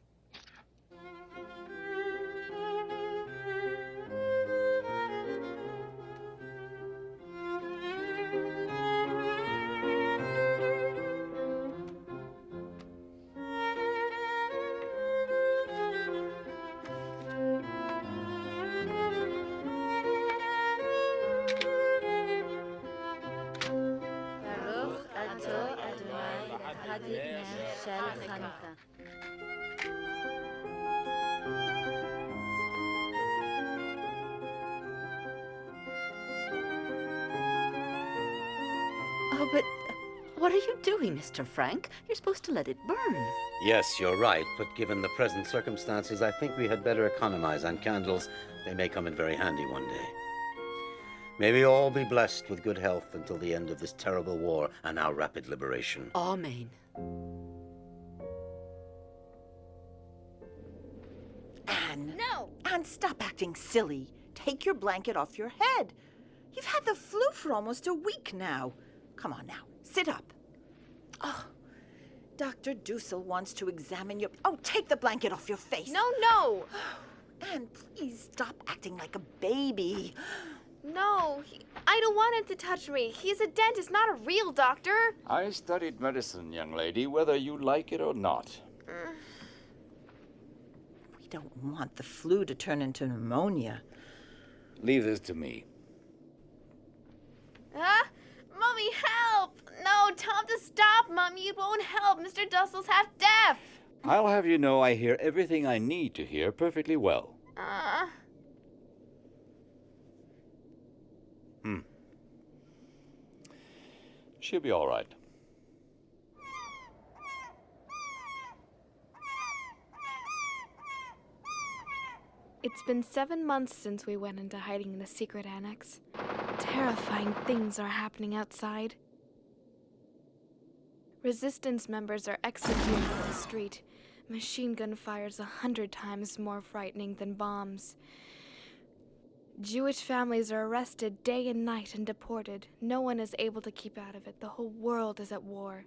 Speaker 11: Oh, but what are you doing, Mr. Frank? You're supposed to let it burn.
Speaker 5: Yes, you're right, but given the present circumstances, I think we had better economize on candles. They may come in very handy one day. May we all be blessed with good health until the end of this terrible war and our rapid liberation.
Speaker 11: Amen.
Speaker 6: Anne.
Speaker 7: No!
Speaker 6: Anne, stop acting silly. Take your blanket off your head. You've had the flu for almost a week now. Come on now, sit up. Oh, Dr. Dussel wants to examine your... Oh, take the blanket off your face.
Speaker 1: No!
Speaker 6: Anne, please stop acting like a baby.
Speaker 1: No, I don't want him to touch me. He's a dentist, not a real doctor.
Speaker 15: I studied medicine, young lady, whether you like it or not.
Speaker 6: We don't want the flu to turn into pneumonia.
Speaker 15: Leave this to me.
Speaker 1: Mommy, help! No, tell him to stop, Mommy. It won't help. Mr. Dussel's half deaf.
Speaker 15: I'll have you know I hear everything I need to hear perfectly well. She'll be all right.
Speaker 1: It's been 7 months since we went into hiding in the secret annex. Terrifying things are happening outside. Resistance members are executed in the street. Machine gun fire's 100 times more frightening than bombs. Jewish families are arrested day and night and deported. No one is able to keep out of it. The whole world is at war.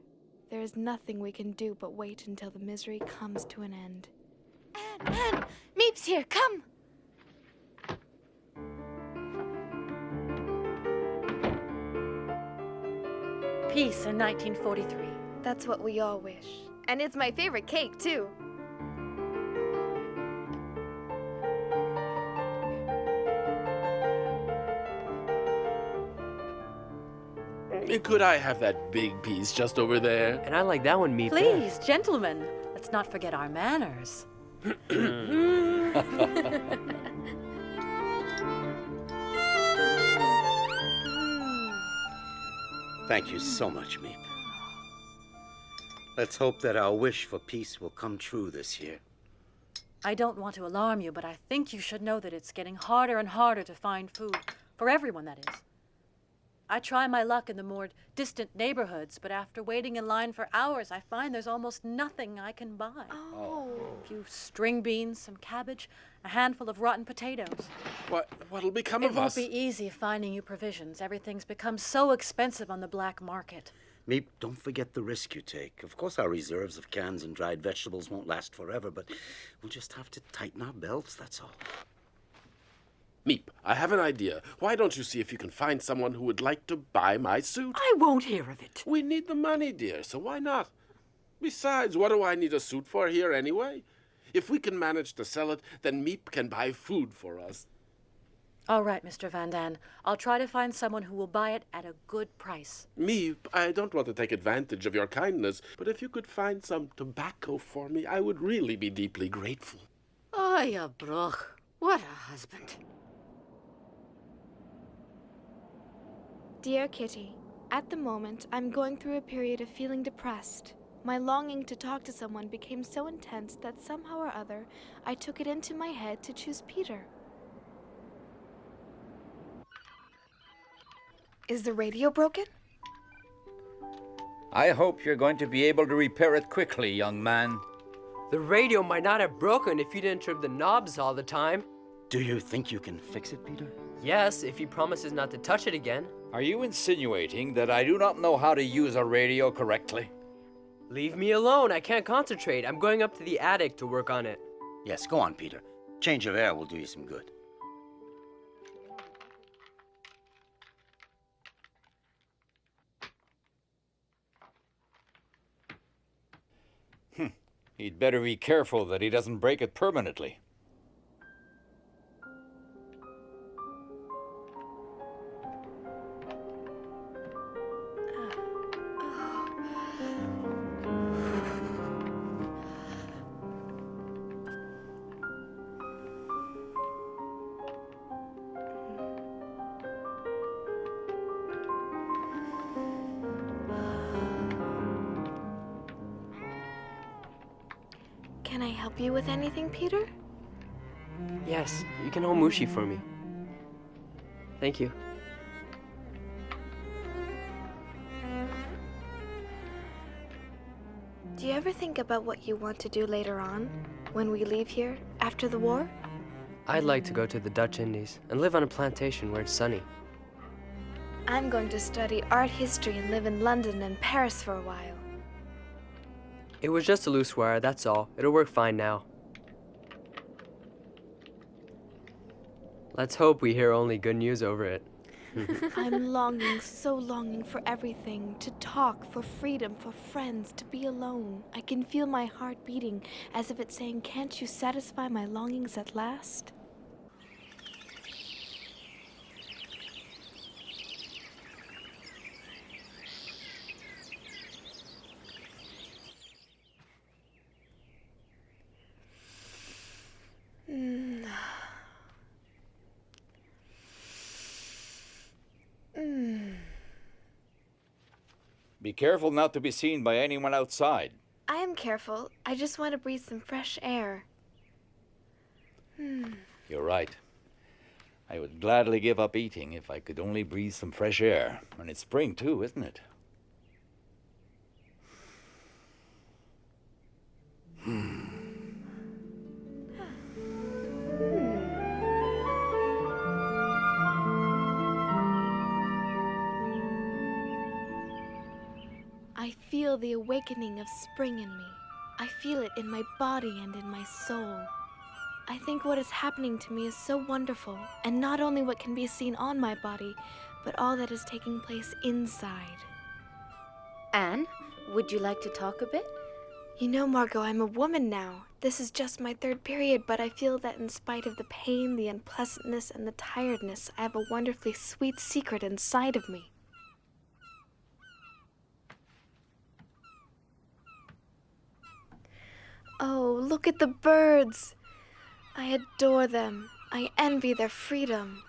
Speaker 1: There is nothing we can do but wait until the misery comes to an end.
Speaker 7: Anne! Meep's here, come!
Speaker 3: Peace in 1943.
Speaker 1: That's what we all wish. And it's my favorite cake, too.
Speaker 10: Could I have that big piece just over there?
Speaker 9: And I like that one, Meep.
Speaker 3: Please, gentlemen, let's not forget our manners.
Speaker 5: Thank you so much, Meep. Let's hope that our wish for peace will come true this year.
Speaker 3: I don't want to alarm you, but I think you should know that it's getting harder and harder to find food. For everyone, that is. I try my luck in the more distant neighborhoods, but after waiting in line for hours, I find there's almost nothing I can buy. A few string beans, some cabbage, a handful of rotten potatoes.
Speaker 10: What'll become
Speaker 3: It
Speaker 10: of
Speaker 3: won't
Speaker 10: us?
Speaker 3: be easy finding you provisions. Everything's become so expensive on the black market.
Speaker 5: Meep, don't forget the risk you take. Of course, our reserves of cans and dried vegetables won't last forever, but we'll just have to tighten our belts, that's all.
Speaker 10: Meep, I have an idea. Why don't you see if you can find someone who would like to buy my suit?
Speaker 11: I won't hear of it.
Speaker 10: We need the money, dear, so why not? Besides, what do I need a suit for here anyway? If we can manage to sell it, then Meep can buy food for us.
Speaker 3: All right, Mr. Van Dan. I'll try to find someone who will buy it at a good price.
Speaker 10: Meep, I don't want to take advantage of your kindness, but if you could find some tobacco for me, I would really be deeply grateful.
Speaker 11: Oh, you broch. What a husband.
Speaker 1: Dear Kitty, at the moment, I'm going through a period of feeling depressed. My longing to talk to someone became so intense that somehow or other, I took it into my head to choose Peter. Is the radio broken?
Speaker 15: I hope you're going to be able to repair it quickly, young man.
Speaker 9: The radio might not have broken if you didn't trip the knobs all the time.
Speaker 5: Do you think you can fix it, Peter?
Speaker 9: Yes, if he promises not to touch it again.
Speaker 15: Are you insinuating that I do not know how to use a radio correctly?
Speaker 9: Leave me alone. I can't concentrate. I'm going up to the attic to work on it.
Speaker 5: Yes, go on, Peter. Change of air will do you some good.
Speaker 15: He'd better be careful that he doesn't break it permanently.
Speaker 1: help you with anything, Peter?
Speaker 9: Yes, you can hold Mushi for me. Thank you.
Speaker 1: Do you ever think about what you want to do later on, when we leave here, after the war?
Speaker 9: I'd like to go to the Dutch Indies and live on a plantation where it's sunny.
Speaker 1: I'm going to study art history and live in London and Paris for a while.
Speaker 9: It was just a loose wire, that's all. It'll work fine now. Let's hope we hear only good news over it.
Speaker 1: I'm longing, so longing for everything. To talk, for freedom, for friends, to be alone. I can feel my heart beating as if it's saying, "Can't you satisfy my longings at last?"
Speaker 15: Be careful not to be seen by anyone outside.
Speaker 1: I am careful. I just want to breathe some fresh air.
Speaker 15: You're right. I would gladly give up eating if I could only breathe some fresh air. And it's spring too, isn't it?
Speaker 1: I feel the awakening of spring in me. I feel it in my body and in my soul. I think what is happening to me is so wonderful, and not only what can be seen on my body, but all that is taking place inside.
Speaker 7: Anne, would you like to talk a bit?
Speaker 1: You know, Margot, I'm a woman now. This is just my third period, but I feel that in spite of the pain, the unpleasantness, and the tiredness, I have a wonderfully sweet secret inside of me. Oh, look at the birds. I adore them. I envy their freedom.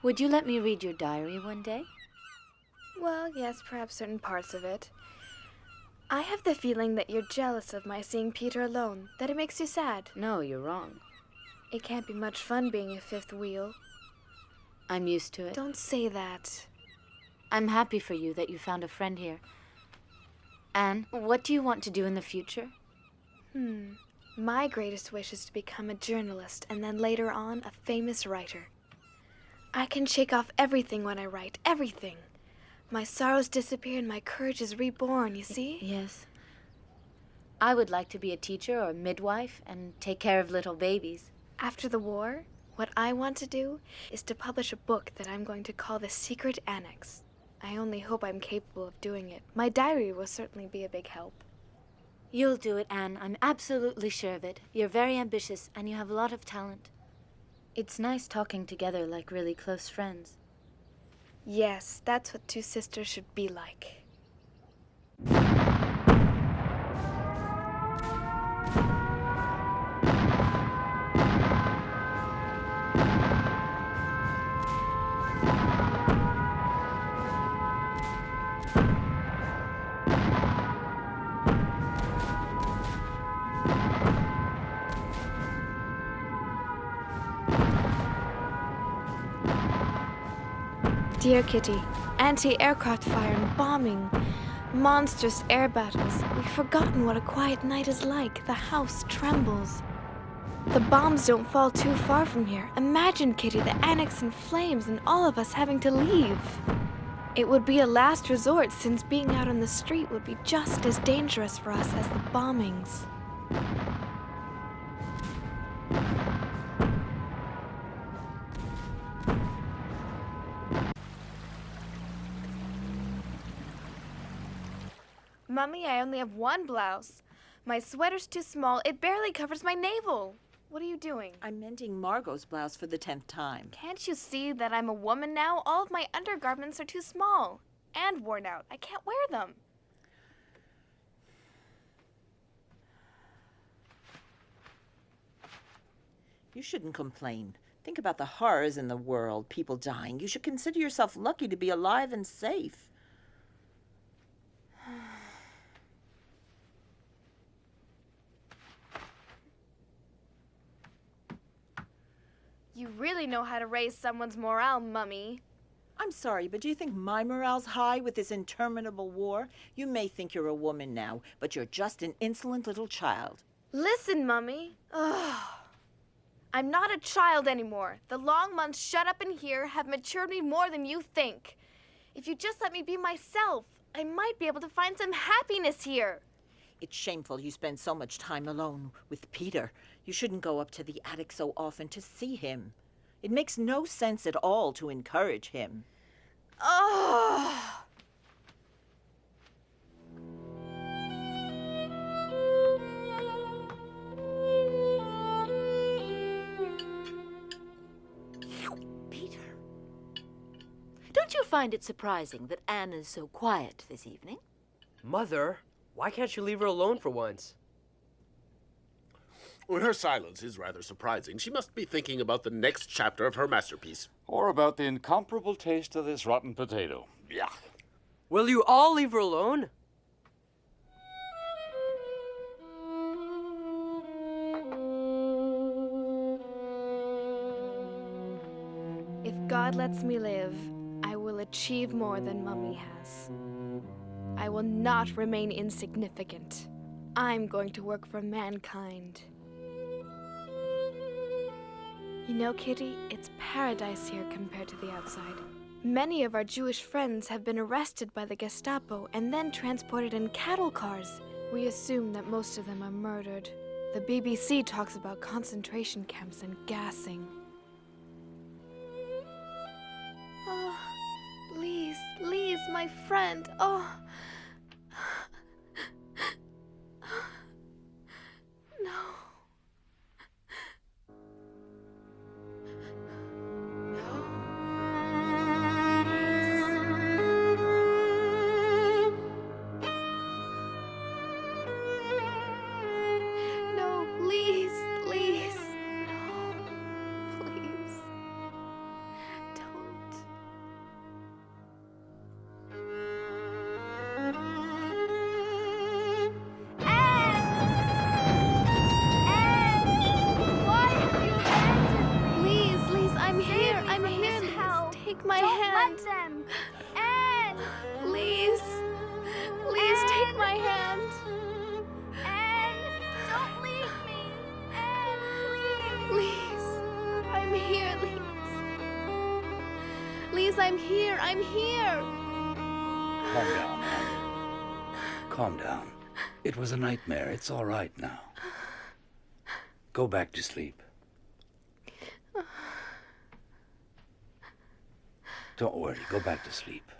Speaker 7: Would you let me read your diary one day?
Speaker 1: Well, yes, perhaps certain parts of it. I have the feeling that you're jealous of my seeing Peter alone, that it makes you sad.
Speaker 7: No, you're wrong.
Speaker 1: It can't be much fun being a fifth wheel.
Speaker 7: I'm used to it.
Speaker 1: Don't say that.
Speaker 7: I'm happy for you that you found a friend here. Anne, what do you want to do in the future?
Speaker 1: My greatest wish is to become a journalist and then later on a famous writer. I can shake off everything when I write, everything. My sorrows disappear and my courage is reborn, you see?
Speaker 7: Yes. I would like to be a teacher or a midwife and take care of little babies.
Speaker 1: After the war, what I want to do is to publish a book that I'm going to call The Secret Annex. I only hope I'm capable of doing it. My diary will certainly be a big help.
Speaker 7: You'll do it, Anne. I'm absolutely sure of it. You're very ambitious, and you have a lot of talent. It's nice talking together like really close friends.
Speaker 1: Yes, that's what two sisters should be like. Dear Kitty, anti-aircraft fire and bombing, monstrous air battles. We've forgotten what a quiet night is like. The house trembles. The bombs don't fall too far from here. Imagine, Kitty, the annex in flames and all of us having to leave. It would be a last resort since being out on the street would be just as dangerous for us as the bombings. Mummy, I only have one blouse. My sweater's too small. It barely covers my navel. What are you doing?
Speaker 6: I'm mending Margot's blouse for the 10th time.
Speaker 1: Can't you see that I'm a woman now? All of my undergarments are too small and worn out. I can't wear them.
Speaker 6: You shouldn't complain. Think about the horrors in the world, people dying. You should consider yourself lucky to be alive and safe.
Speaker 1: You really know how to raise someone's morale, Mummy.
Speaker 6: I'm sorry, but do you think my morale's high with this interminable war? You may think you're a woman now, but you're just an insolent little child.
Speaker 1: Listen, Mummy. Ugh. I'm not a child anymore. The long months shut up in here have matured me more than you think. If you just let me be myself, I might be able to find some happiness here.
Speaker 6: It's shameful you spend so much time alone with Peter. You shouldn't go up to the attic so often to see him. It makes no sense at all to encourage him.
Speaker 1: Oh.
Speaker 11: Peter. Don't you find it surprising that Anne is so quiet this evening?
Speaker 9: Mother, why can't you leave her alone for once?
Speaker 10: Well, her silence is rather surprising. She must be thinking about the next chapter of her masterpiece.
Speaker 15: Or about the incomparable taste of this rotten potato. Yuck.
Speaker 9: Will you all leave her alone?
Speaker 1: If God lets me live, I will achieve more than Mummy has. I will not remain insignificant. I'm going to work for mankind. You know, Kitty, it's paradise here compared to the outside. Many of our Jewish friends have been arrested by the Gestapo and then transported in cattle cars. We assume that most of them are murdered. The BBC talks about concentration camps and gassing. Oh, Lise, my friend. Oh. No. No, Lise. No, please. Don't. Lise, I'm here. Lise, take my hand.
Speaker 16: Let them.
Speaker 1: Anne! Lise, take my hand.
Speaker 16: Anne, don't leave me. Anne, please.
Speaker 1: Lise, I'm here, Lise, I'm here.
Speaker 15: Calm down, Anne. Calm down. It was a nightmare. It's all right now. Go back to sleep. Don't worry. Go back to sleep.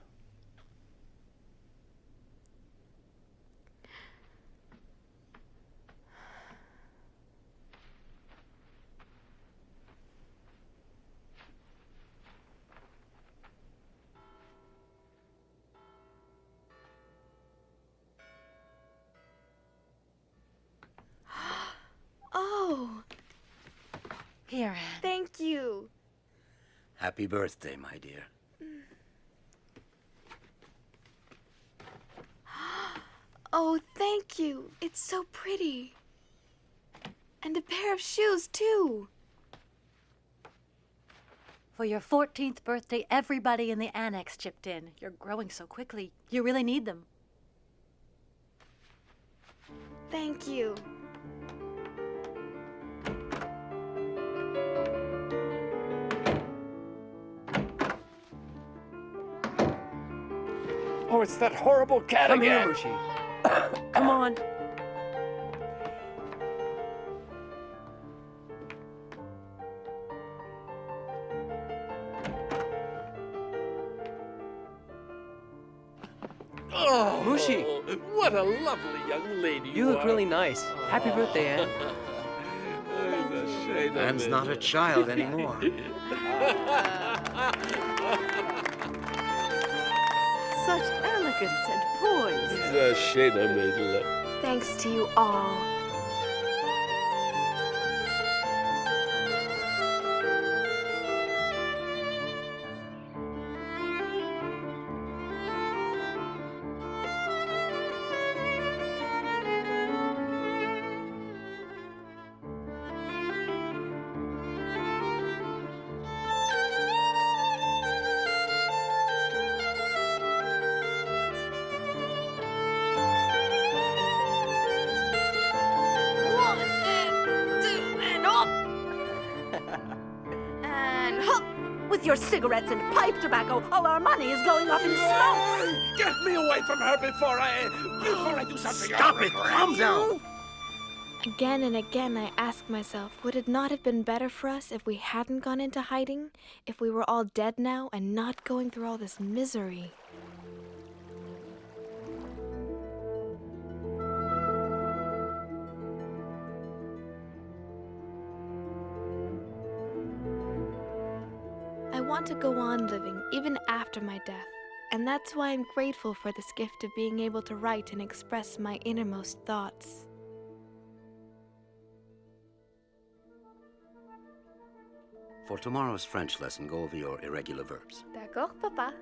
Speaker 1: Oh,
Speaker 11: Here, Anne.
Speaker 1: thank you.
Speaker 5: Happy birthday, my dear.
Speaker 1: Oh, thank you. It's so pretty. And a pair of shoes, too.
Speaker 3: For your 14th birthday, everybody in the annex chipped in. You're growing so quickly. You really need them.
Speaker 1: Thank you.
Speaker 15: Oh, it's that horrible cat
Speaker 9: Come
Speaker 15: again.
Speaker 9: here, Mushi. Come on.
Speaker 10: Oh,
Speaker 9: Mushi.
Speaker 10: What a lovely young lady
Speaker 9: You look
Speaker 10: are.
Speaker 9: really nice. Happy birthday, Anne.
Speaker 10: It's a shame of
Speaker 5: Anne's
Speaker 10: it.
Speaker 5: not a child anymore.
Speaker 11: Such elegance and poise.
Speaker 10: It's a shame I made love.
Speaker 1: Thanks to you all.
Speaker 11: With your cigarettes and pipe tobacco, all our money is going up in smoke.
Speaker 10: Get me away from her before I do something.
Speaker 5: Stop it! Calm down!
Speaker 1: Again and again I ask myself, would it not have been better for us if we hadn't gone into hiding? If we were all dead now and not going through all this misery? I want to go on living even after my death, and that's why I'm grateful for this gift of being able to write and express my innermost thoughts.
Speaker 5: For tomorrow's French lesson, go over your irregular verbs.
Speaker 1: D'accord, Papa.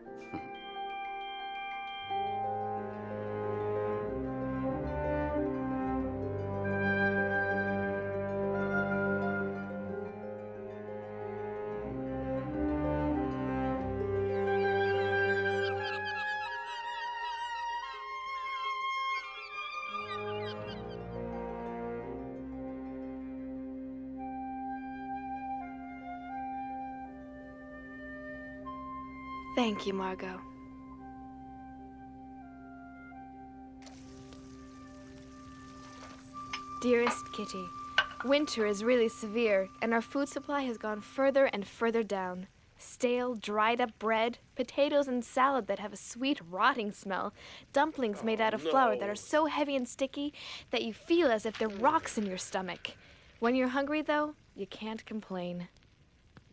Speaker 1: Thank you, Margot. Dearest Kitty, winter is really severe, and our food supply has gone further and further down. Stale, dried-up bread, potatoes and salad that have a sweet, rotting smell, dumplings made out of flour that are so heavy and sticky that you feel as if they're rocks in your stomach. When you're hungry, though, you can't complain.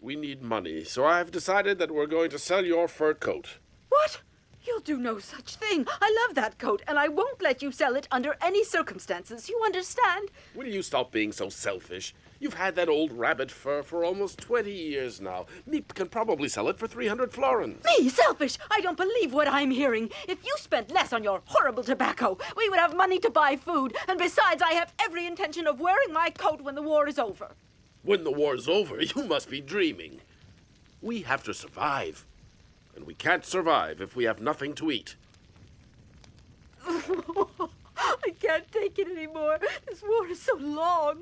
Speaker 10: We need money, so I've decided that we're going to sell your fur coat.
Speaker 11: What? You'll do no such thing. I love that coat, and I won't let you sell it under any circumstances. You understand?
Speaker 10: Will you stop being so selfish? You've had that old rabbit fur for almost 20 years now. Meep can probably sell it for 300 florins.
Speaker 11: Me, selfish? I don't believe what I'm hearing. If you spent less on your horrible tobacco, we would have money to buy food. And besides, I have every intention of wearing my coat when the war is over.
Speaker 10: When the war's over, you must be dreaming. We have to survive. And we can't survive if we have nothing to eat.
Speaker 11: I can't take it anymore. This war is so long.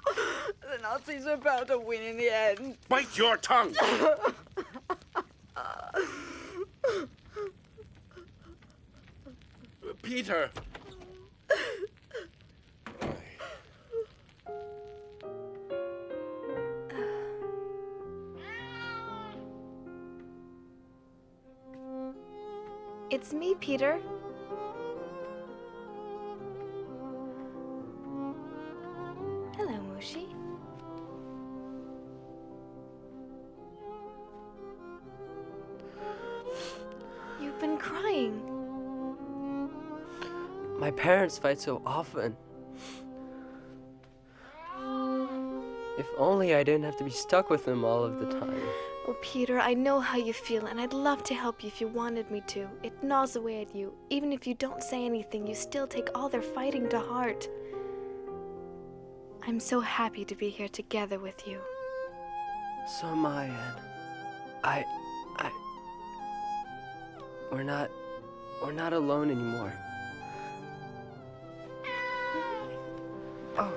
Speaker 11: The Nazis are bound to win in the end.
Speaker 10: Bite your tongue! Peter!
Speaker 1: It's me, Peter. Hello, Mushi. You've been crying.
Speaker 9: My parents fight so often. If only I didn't have to be stuck with them all of the time.
Speaker 1: Oh, Peter, I know how you feel, and I'd love to help you if you wanted me to. It gnaws away at you. Even if you don't say anything, you still take all their fighting to heart. I'm so happy to be here together with you.
Speaker 9: So am I, Anne. We're not alone anymore. Oh.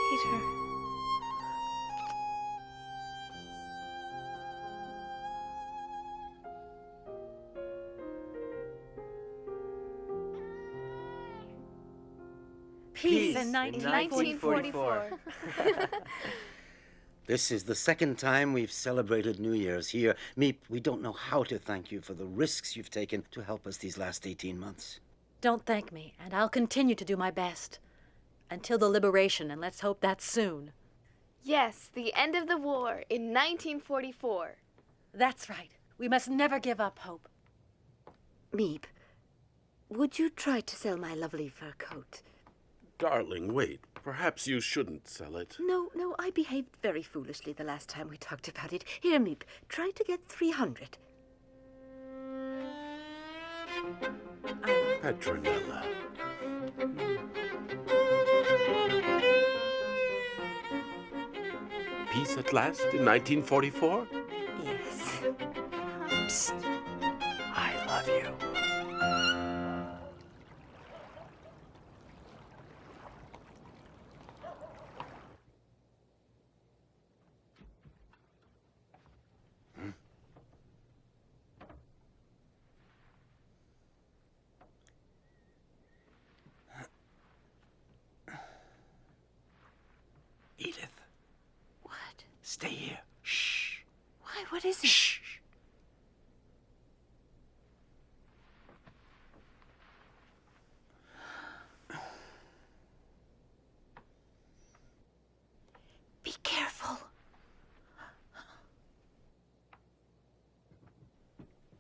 Speaker 1: Peter.
Speaker 11: Peace in 1944.
Speaker 5: This is the second time we've celebrated New Year's here. Meep, we don't know how to thank you for the risks you've taken to help us these last 18 months.
Speaker 3: Don't thank me, and I'll continue to do my best. Until the liberation, and let's hope that's soon.
Speaker 1: Yes, the end of the war in 1944.
Speaker 3: That's right. We must never give up hope.
Speaker 17: Meep, would you try to sell my lovely fur coat?
Speaker 10: Darling, wait. Perhaps you shouldn't sell it.
Speaker 17: No, I behaved very foolishly the last time we talked about it. Here, Meep, try to get 300.
Speaker 10: Petronella. Peace at last in 1944?
Speaker 17: Yes.
Speaker 9: Psst. I love you.
Speaker 5: Stay here. Shh.
Speaker 6: Why? What is it?
Speaker 5: Shh.
Speaker 6: Be careful.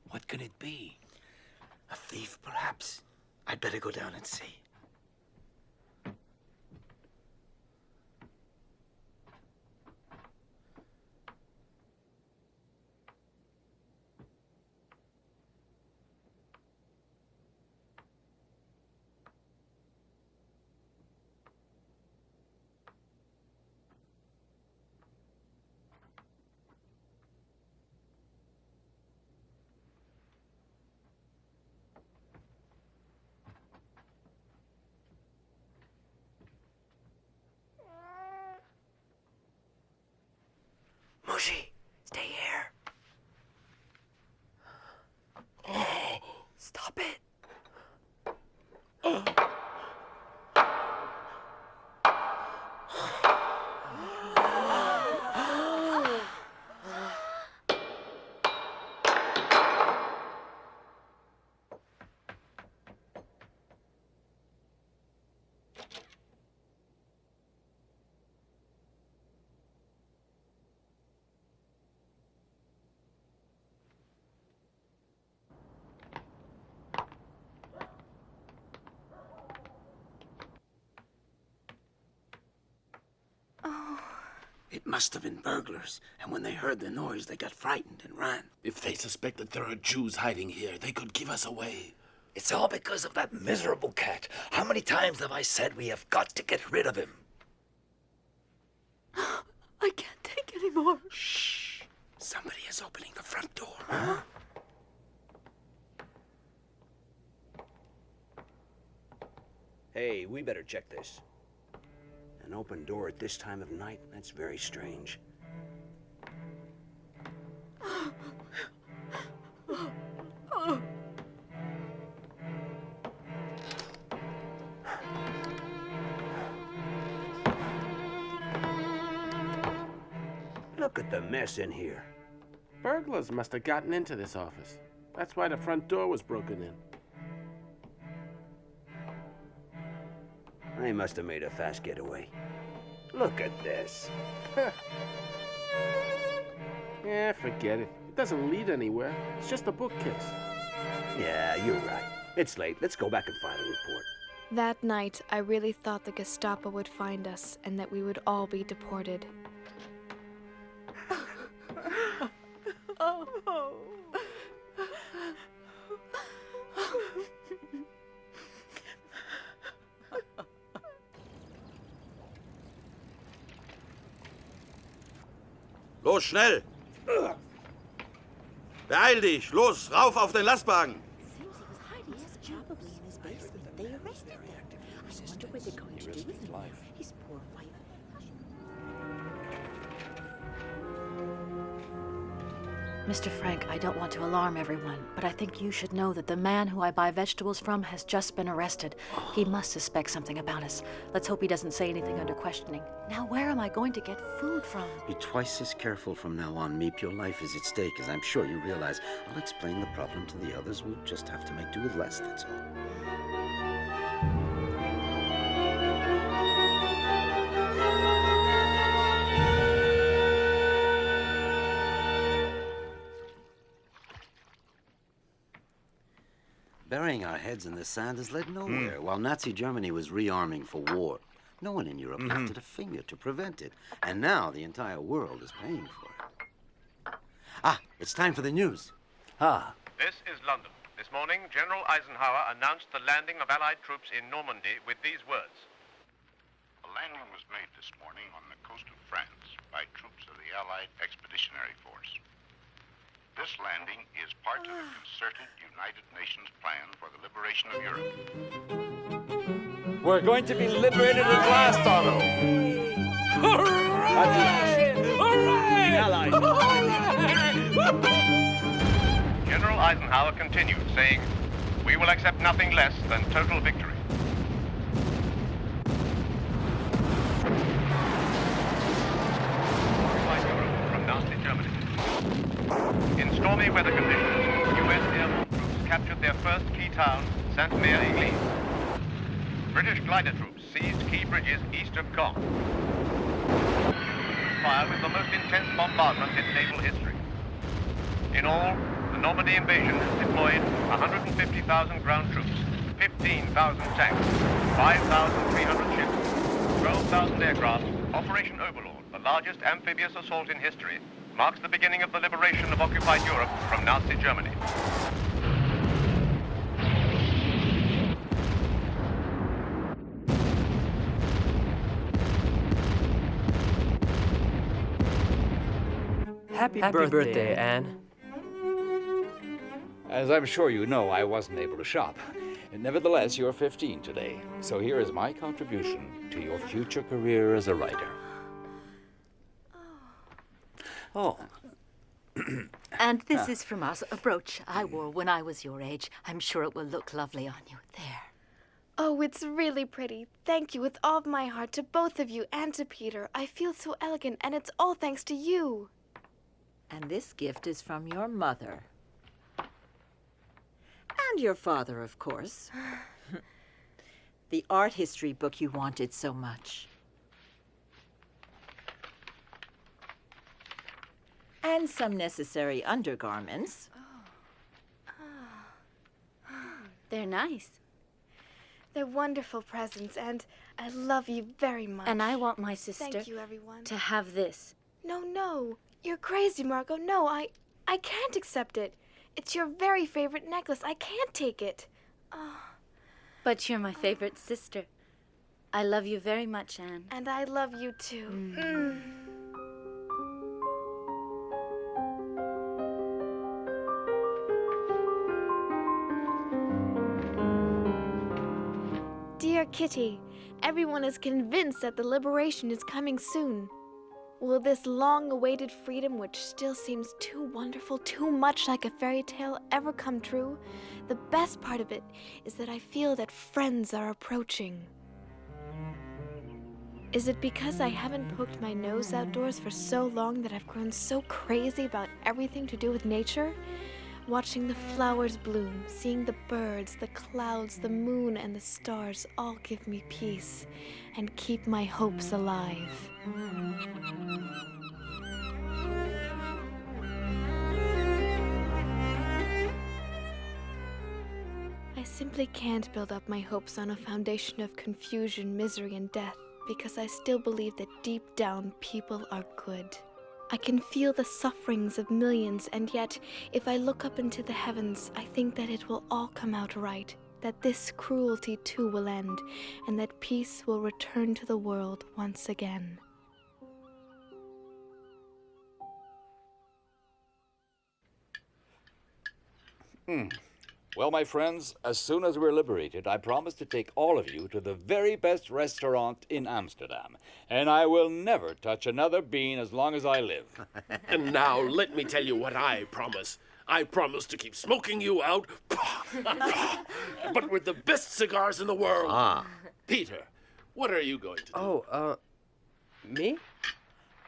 Speaker 5: What could it be? A thief, perhaps. I'd better go down and see.
Speaker 6: Mushi, stay here. Stop it.
Speaker 5: It must have been burglars, and when they heard the noise, they got frightened and ran.
Speaker 10: If they suspect that there are Jews hiding here, they could give us away.
Speaker 14: It's all because of that miserable cat. How many times have I said we have got to get rid of him?
Speaker 6: I can't take any more.
Speaker 5: Shh. Somebody is opening the front door. Huh?
Speaker 4: Hey, we better check this. An open door at this time of night? That's very strange. Look at the mess in here.
Speaker 10: Burglars must have gotten into this office. That's why the front door was broken in.
Speaker 4: They must have made a fast getaway. Look at this.
Speaker 10: Yeah, forget it. It doesn't lead anywhere. It's just a bookcase.
Speaker 4: Yeah, you're right. It's late. Let's go back and file a report.
Speaker 1: That night, I really thought the Gestapo would find us and that we would all be deported.
Speaker 2: Los, schnell! Beeil dich! Los, rauf auf den Lastwagen!
Speaker 3: Mr. Frank, I don't want to alarm everyone, but I think you should know that the man who I buy vegetables from has just been arrested. He must suspect something about us. Let's hope he doesn't say anything under questioning. Now, where am I going to get food from?
Speaker 5: Be twice as careful from now on, Meep. Your life is at stake, as I'm sure you realize. I'll explain the problem to the others. We'll just have to make do with less, that's all. Burying our heads in the sand has led nowhere. While Nazi Germany was rearming for war, no one in Europe lifted a finger to prevent it. And now the entire world is paying for it. Ah, it's time for the news.
Speaker 12: This is London. This morning, General Eisenhower announced the landing of Allied troops in Normandy with these words.
Speaker 8: A landing was made this morning on the coast of France by troops of the Allied Expeditionary Force. This landing is part of the concerted United Nations plan for the liberation of Europe.
Speaker 14: We're going to be liberated at last, Otto.
Speaker 10: Hooray! Hooray!
Speaker 12: General Eisenhower continued, saying, "We will accept nothing less than total victory." By Europe town, Saint-Mère-Église. British glider troops seized key bridges east of Caen. Fire with the most intense bombardment in naval history. In all, the Normandy invasion deployed 150,000 ground troops, 15,000 tanks, 5,300 ships, 12,000 aircraft. Operation Overlord, the largest amphibious assault in history, marks the beginning of the liberation of occupied Europe from Nazi Germany.
Speaker 9: Happy birthday, Anne.
Speaker 15: As I'm sure you know, I wasn't able to shop. Nevertheless, you're 15 today, so here is my contribution to your future career as a writer. Oh.
Speaker 17: And this is from us, a brooch I wore when I was your age. I'm sure it will look lovely on you. There.
Speaker 1: Oh, it's really pretty. Thank you with all of my heart to both of you and to Peter. I feel so elegant, and it's all thanks to you.
Speaker 6: And this gift is from your mother. And your father, of course. The art history book you wanted so much. And some necessary undergarments.
Speaker 7: They're nice.
Speaker 1: They're wonderful presents, and I love you very much.
Speaker 7: And I want my sister
Speaker 1: Thank you, everyone.
Speaker 7: to have this.
Speaker 1: No. You're crazy, Margot. No, I can't accept it. It's your very favorite necklace. I can't take it.
Speaker 7: But you're my favorite sister. I love you very much, Anne.
Speaker 1: And I love you too. Dear Kitty, everyone is convinced that the liberation is coming soon. Will this long-awaited freedom, which still seems too wonderful, too much like a fairy tale, ever come true? The best part of it is that I feel that friends are approaching. Is it because I haven't poked my nose outdoors for so long that I've grown so crazy about everything to do with nature? Watching the flowers bloom, seeing the birds, the clouds, the moon, and the stars all give me peace and keep my hopes alive. I simply can't build up my hopes on a foundation of confusion, misery, and death, because I still believe that deep down people are good. I can feel the sufferings of millions, and yet, if I look up into the heavens, I think that it will all come out right, that this cruelty too will end, and that peace will return to the world once again.
Speaker 15: Well, my friends, as soon as we're liberated, I promise to take all of you to the very best restaurant in Amsterdam. And I will never touch another bean as long as I live.
Speaker 10: And now let me tell you what I promise. I promise to keep smoking you out, but with the best cigars in the world. Peter, what are you going to do?
Speaker 9: Me?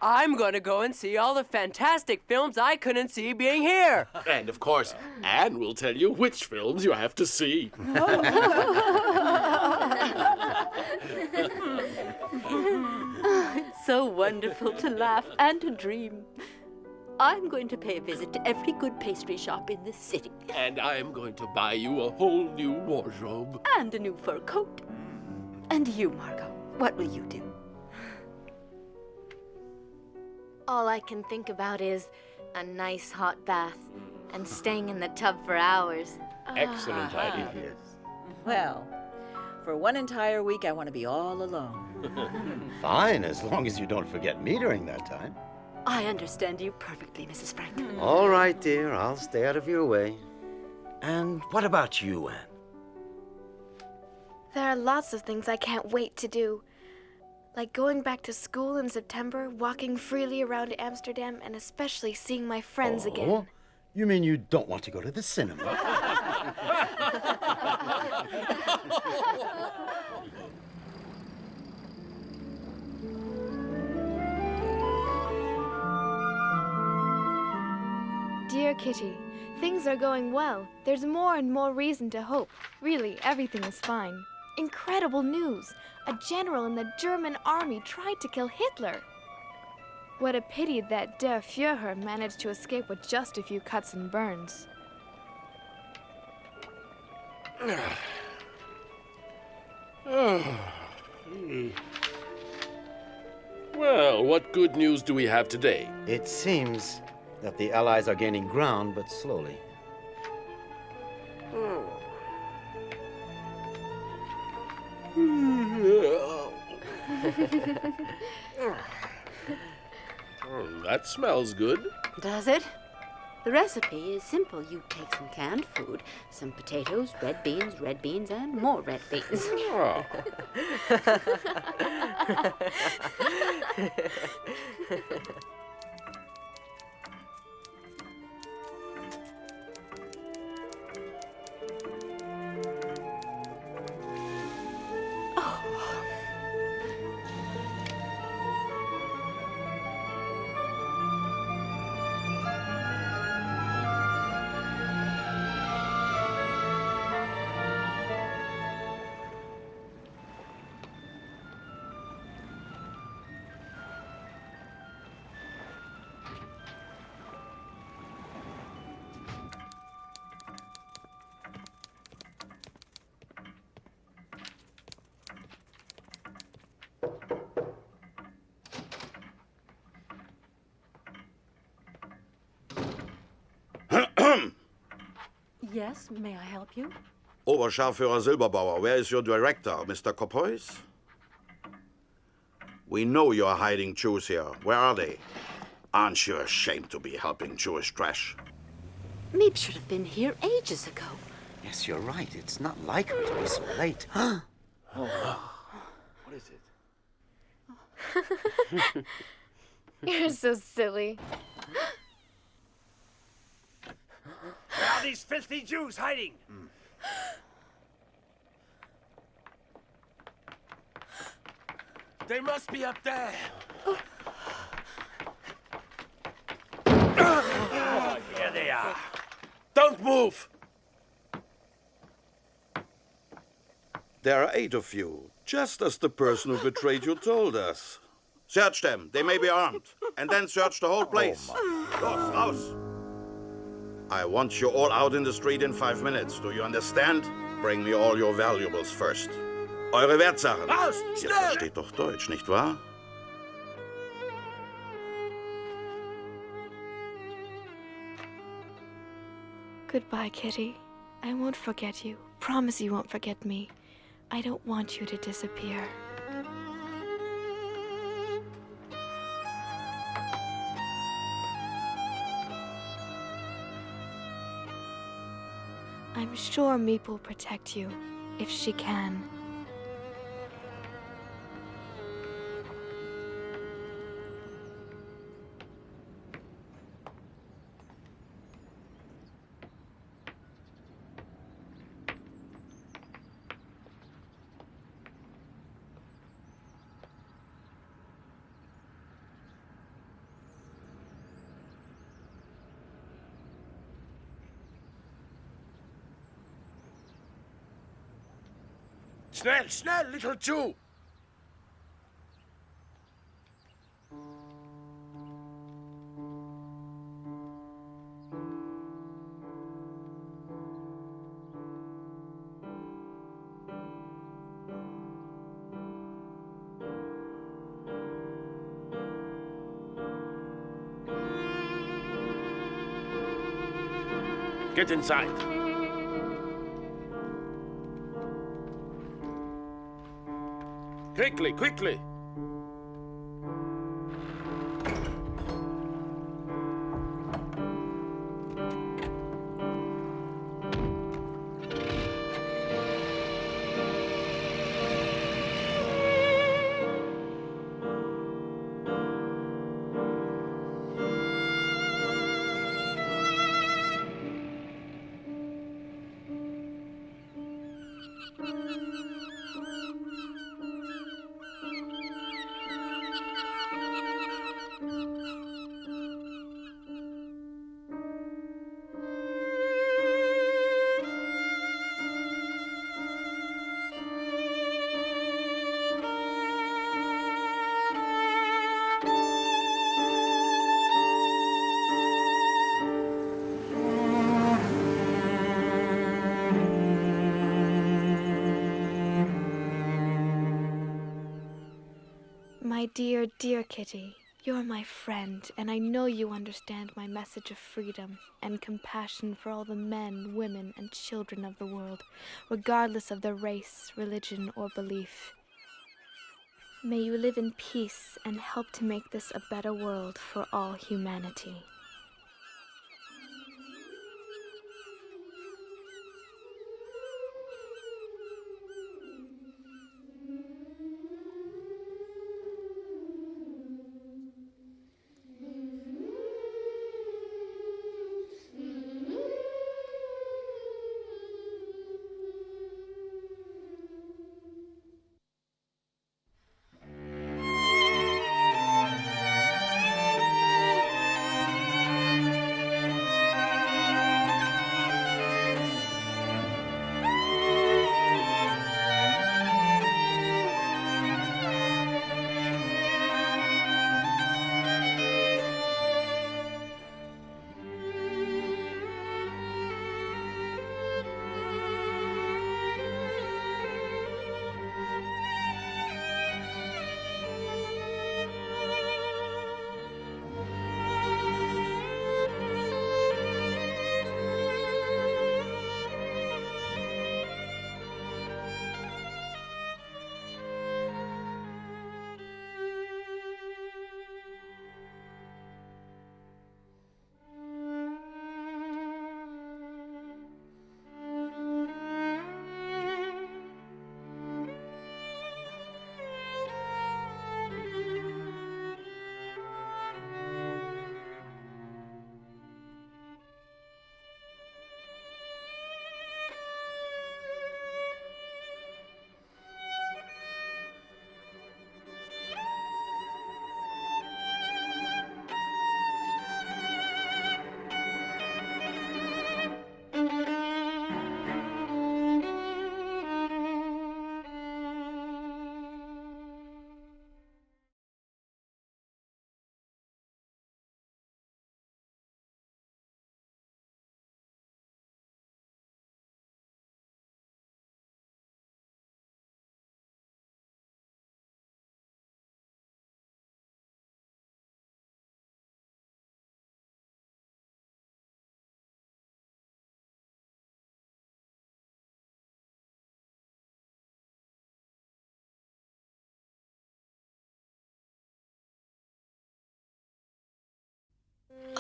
Speaker 9: I'm going to go and see all the fantastic films I couldn't see being here.
Speaker 10: And of course, Anne will tell you which films you have to see.
Speaker 17: It's so wonderful to laugh and to dream. I'm going to pay a visit to every good pastry shop in this city.
Speaker 10: And I'm going to buy you a whole new wardrobe.
Speaker 17: And a new fur coat. And you, Margot, what will you do?
Speaker 7: All I can think about is a nice hot bath and staying in the tub for hours.
Speaker 15: Excellent idea.
Speaker 6: Well, for one entire week, I want to be all alone.
Speaker 5: Fine, as long as you don't forget me during that time.
Speaker 17: I understand you perfectly, Mrs. Frank.
Speaker 5: All right, dear, I'll stay out of your way. And what about you, Anne?
Speaker 1: There are lots of things I can't wait to do. Like going back to school in September, walking freely around Amsterdam, and especially seeing my friends again.
Speaker 5: You mean you don't want to go to the cinema?
Speaker 1: Dear Kitty. Things are going well. There's more and more reason to hope. Really, everything is fine. Incredible news! A general in the German army tried to kill Hitler. What a pity that Der Führer managed to escape with just a few cuts and burns.
Speaker 10: Well, what good news do we have today?
Speaker 5: It seems that the Allies are gaining ground, but slowly.
Speaker 10: That smells good.
Speaker 3: Does it? The recipe is simple. You take some canned food, some potatoes, red beans, and more red beans.
Speaker 10: Oh.
Speaker 3: Yes, may I help you?
Speaker 2: Oberscharführer Silberbauer, where is your director, Mr. Kopois? We know you're hiding Jews here. Where are they? Aren't you ashamed to be helping Jewish trash?
Speaker 3: Meep should have been here ages ago.
Speaker 5: Yes, you're right. It's not like her to be so late.
Speaker 10: What is it?
Speaker 1: You're so silly.
Speaker 4: Where are these filthy Jews hiding?
Speaker 10: They must be up there.
Speaker 4: Here they are.
Speaker 10: Don't move!
Speaker 2: There are 8 of you, just as the person who betrayed you told us. Search them. They may be armed. And then search the whole place. Los, raus! I want you all out in the street in 5 minutes. Do you understand? Bring me all your valuables first. Eure Wertsachen.
Speaker 4: Raus!
Speaker 2: Ihr
Speaker 4: Schnell!
Speaker 2: versteht doch Deutsch, nicht wahr?
Speaker 1: Goodbye, Kitty. I won't forget you. Promise you won't forget me. I don't want you to disappear. I'm sure Meep will protect you, if she can.
Speaker 10: Schnell, schnell, little Jew! Get inside. Quickly, quickly!
Speaker 1: My dear, dear Kitty, you're my friend, and I know you understand my message of freedom and compassion for all the men, women, and children of the world, regardless of their race, religion, or belief. May you live in peace and help to make this a better world for all humanity.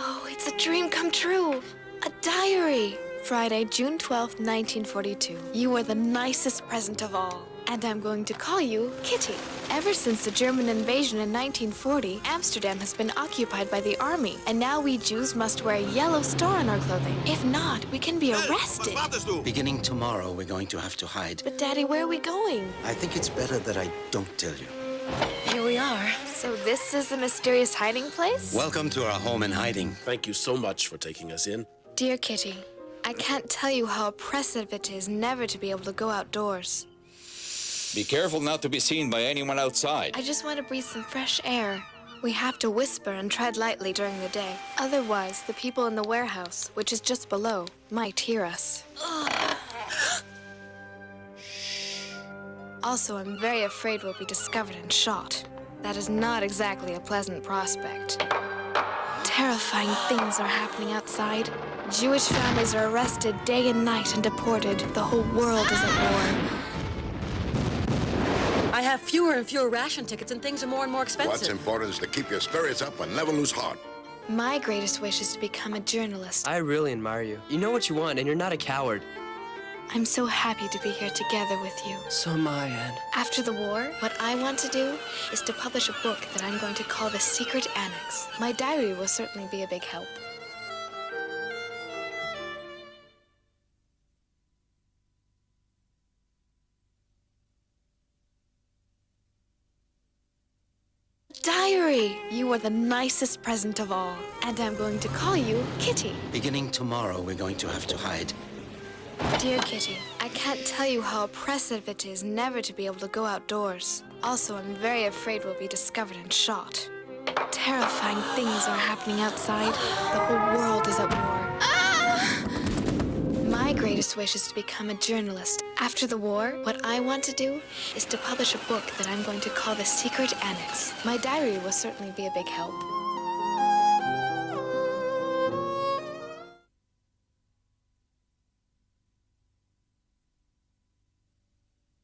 Speaker 1: Oh, it's a dream come true. A diary. Friday, June 12th, 1942. You are the nicest present of all. And I'm going to call you Kitty. Ever since the German invasion in 1940, Amsterdam has been occupied by the army. And now we Jews must wear a yellow star on our clothing. If not, we can be arrested.
Speaker 5: Beginning tomorrow, we're going to have to hide.
Speaker 1: But Daddy, where are we going?
Speaker 5: I think it's better that I don't tell you.
Speaker 1: Here we are. So this is the mysterious hiding place?
Speaker 5: Welcome to our home in hiding.
Speaker 10: Thank you so much for taking us in.
Speaker 1: Dear Kitty, I can't tell you how oppressive it is never to be able to go outdoors.
Speaker 15: Be careful not to be seen by anyone outside.
Speaker 1: I just want to breathe some fresh air. We have to whisper and tread lightly during the day. Otherwise, the people in the warehouse, which is just below, might hear us. Also, I'm very afraid we'll be discovered and shot. That is not exactly a pleasant prospect. Terrifying things are happening outside. Jewish families are arrested day and night and deported. The whole world is at war.
Speaker 3: I have fewer and fewer ration tickets and things are more and more expensive.
Speaker 8: What's important is to keep your spirits up and never lose heart.
Speaker 1: My greatest wish is to become a journalist.
Speaker 9: I really admire you. You know what you want, and you're not a coward.
Speaker 1: I'm so happy to be here together with you.
Speaker 9: So am I, Anne.
Speaker 1: After the war, what I want to do is to publish a book that I'm going to call The Secret Annex. My diary will certainly be a big help. Diary! You are the nicest present of all. And I'm going to call you Kitty.
Speaker 5: Beginning tomorrow, we're going to have to hide.
Speaker 1: Dear Kitty, I can't tell you how oppressive it is never to be able to go outdoors. Also, I'm very afraid we'll be discovered and shot. Terrifying things are happening outside. The whole world is at war. My My greatest wish is to become a journalist. After the war, what I want to do is to publish a book that I'm going to call The Secret Annex. My diary will certainly be a big help.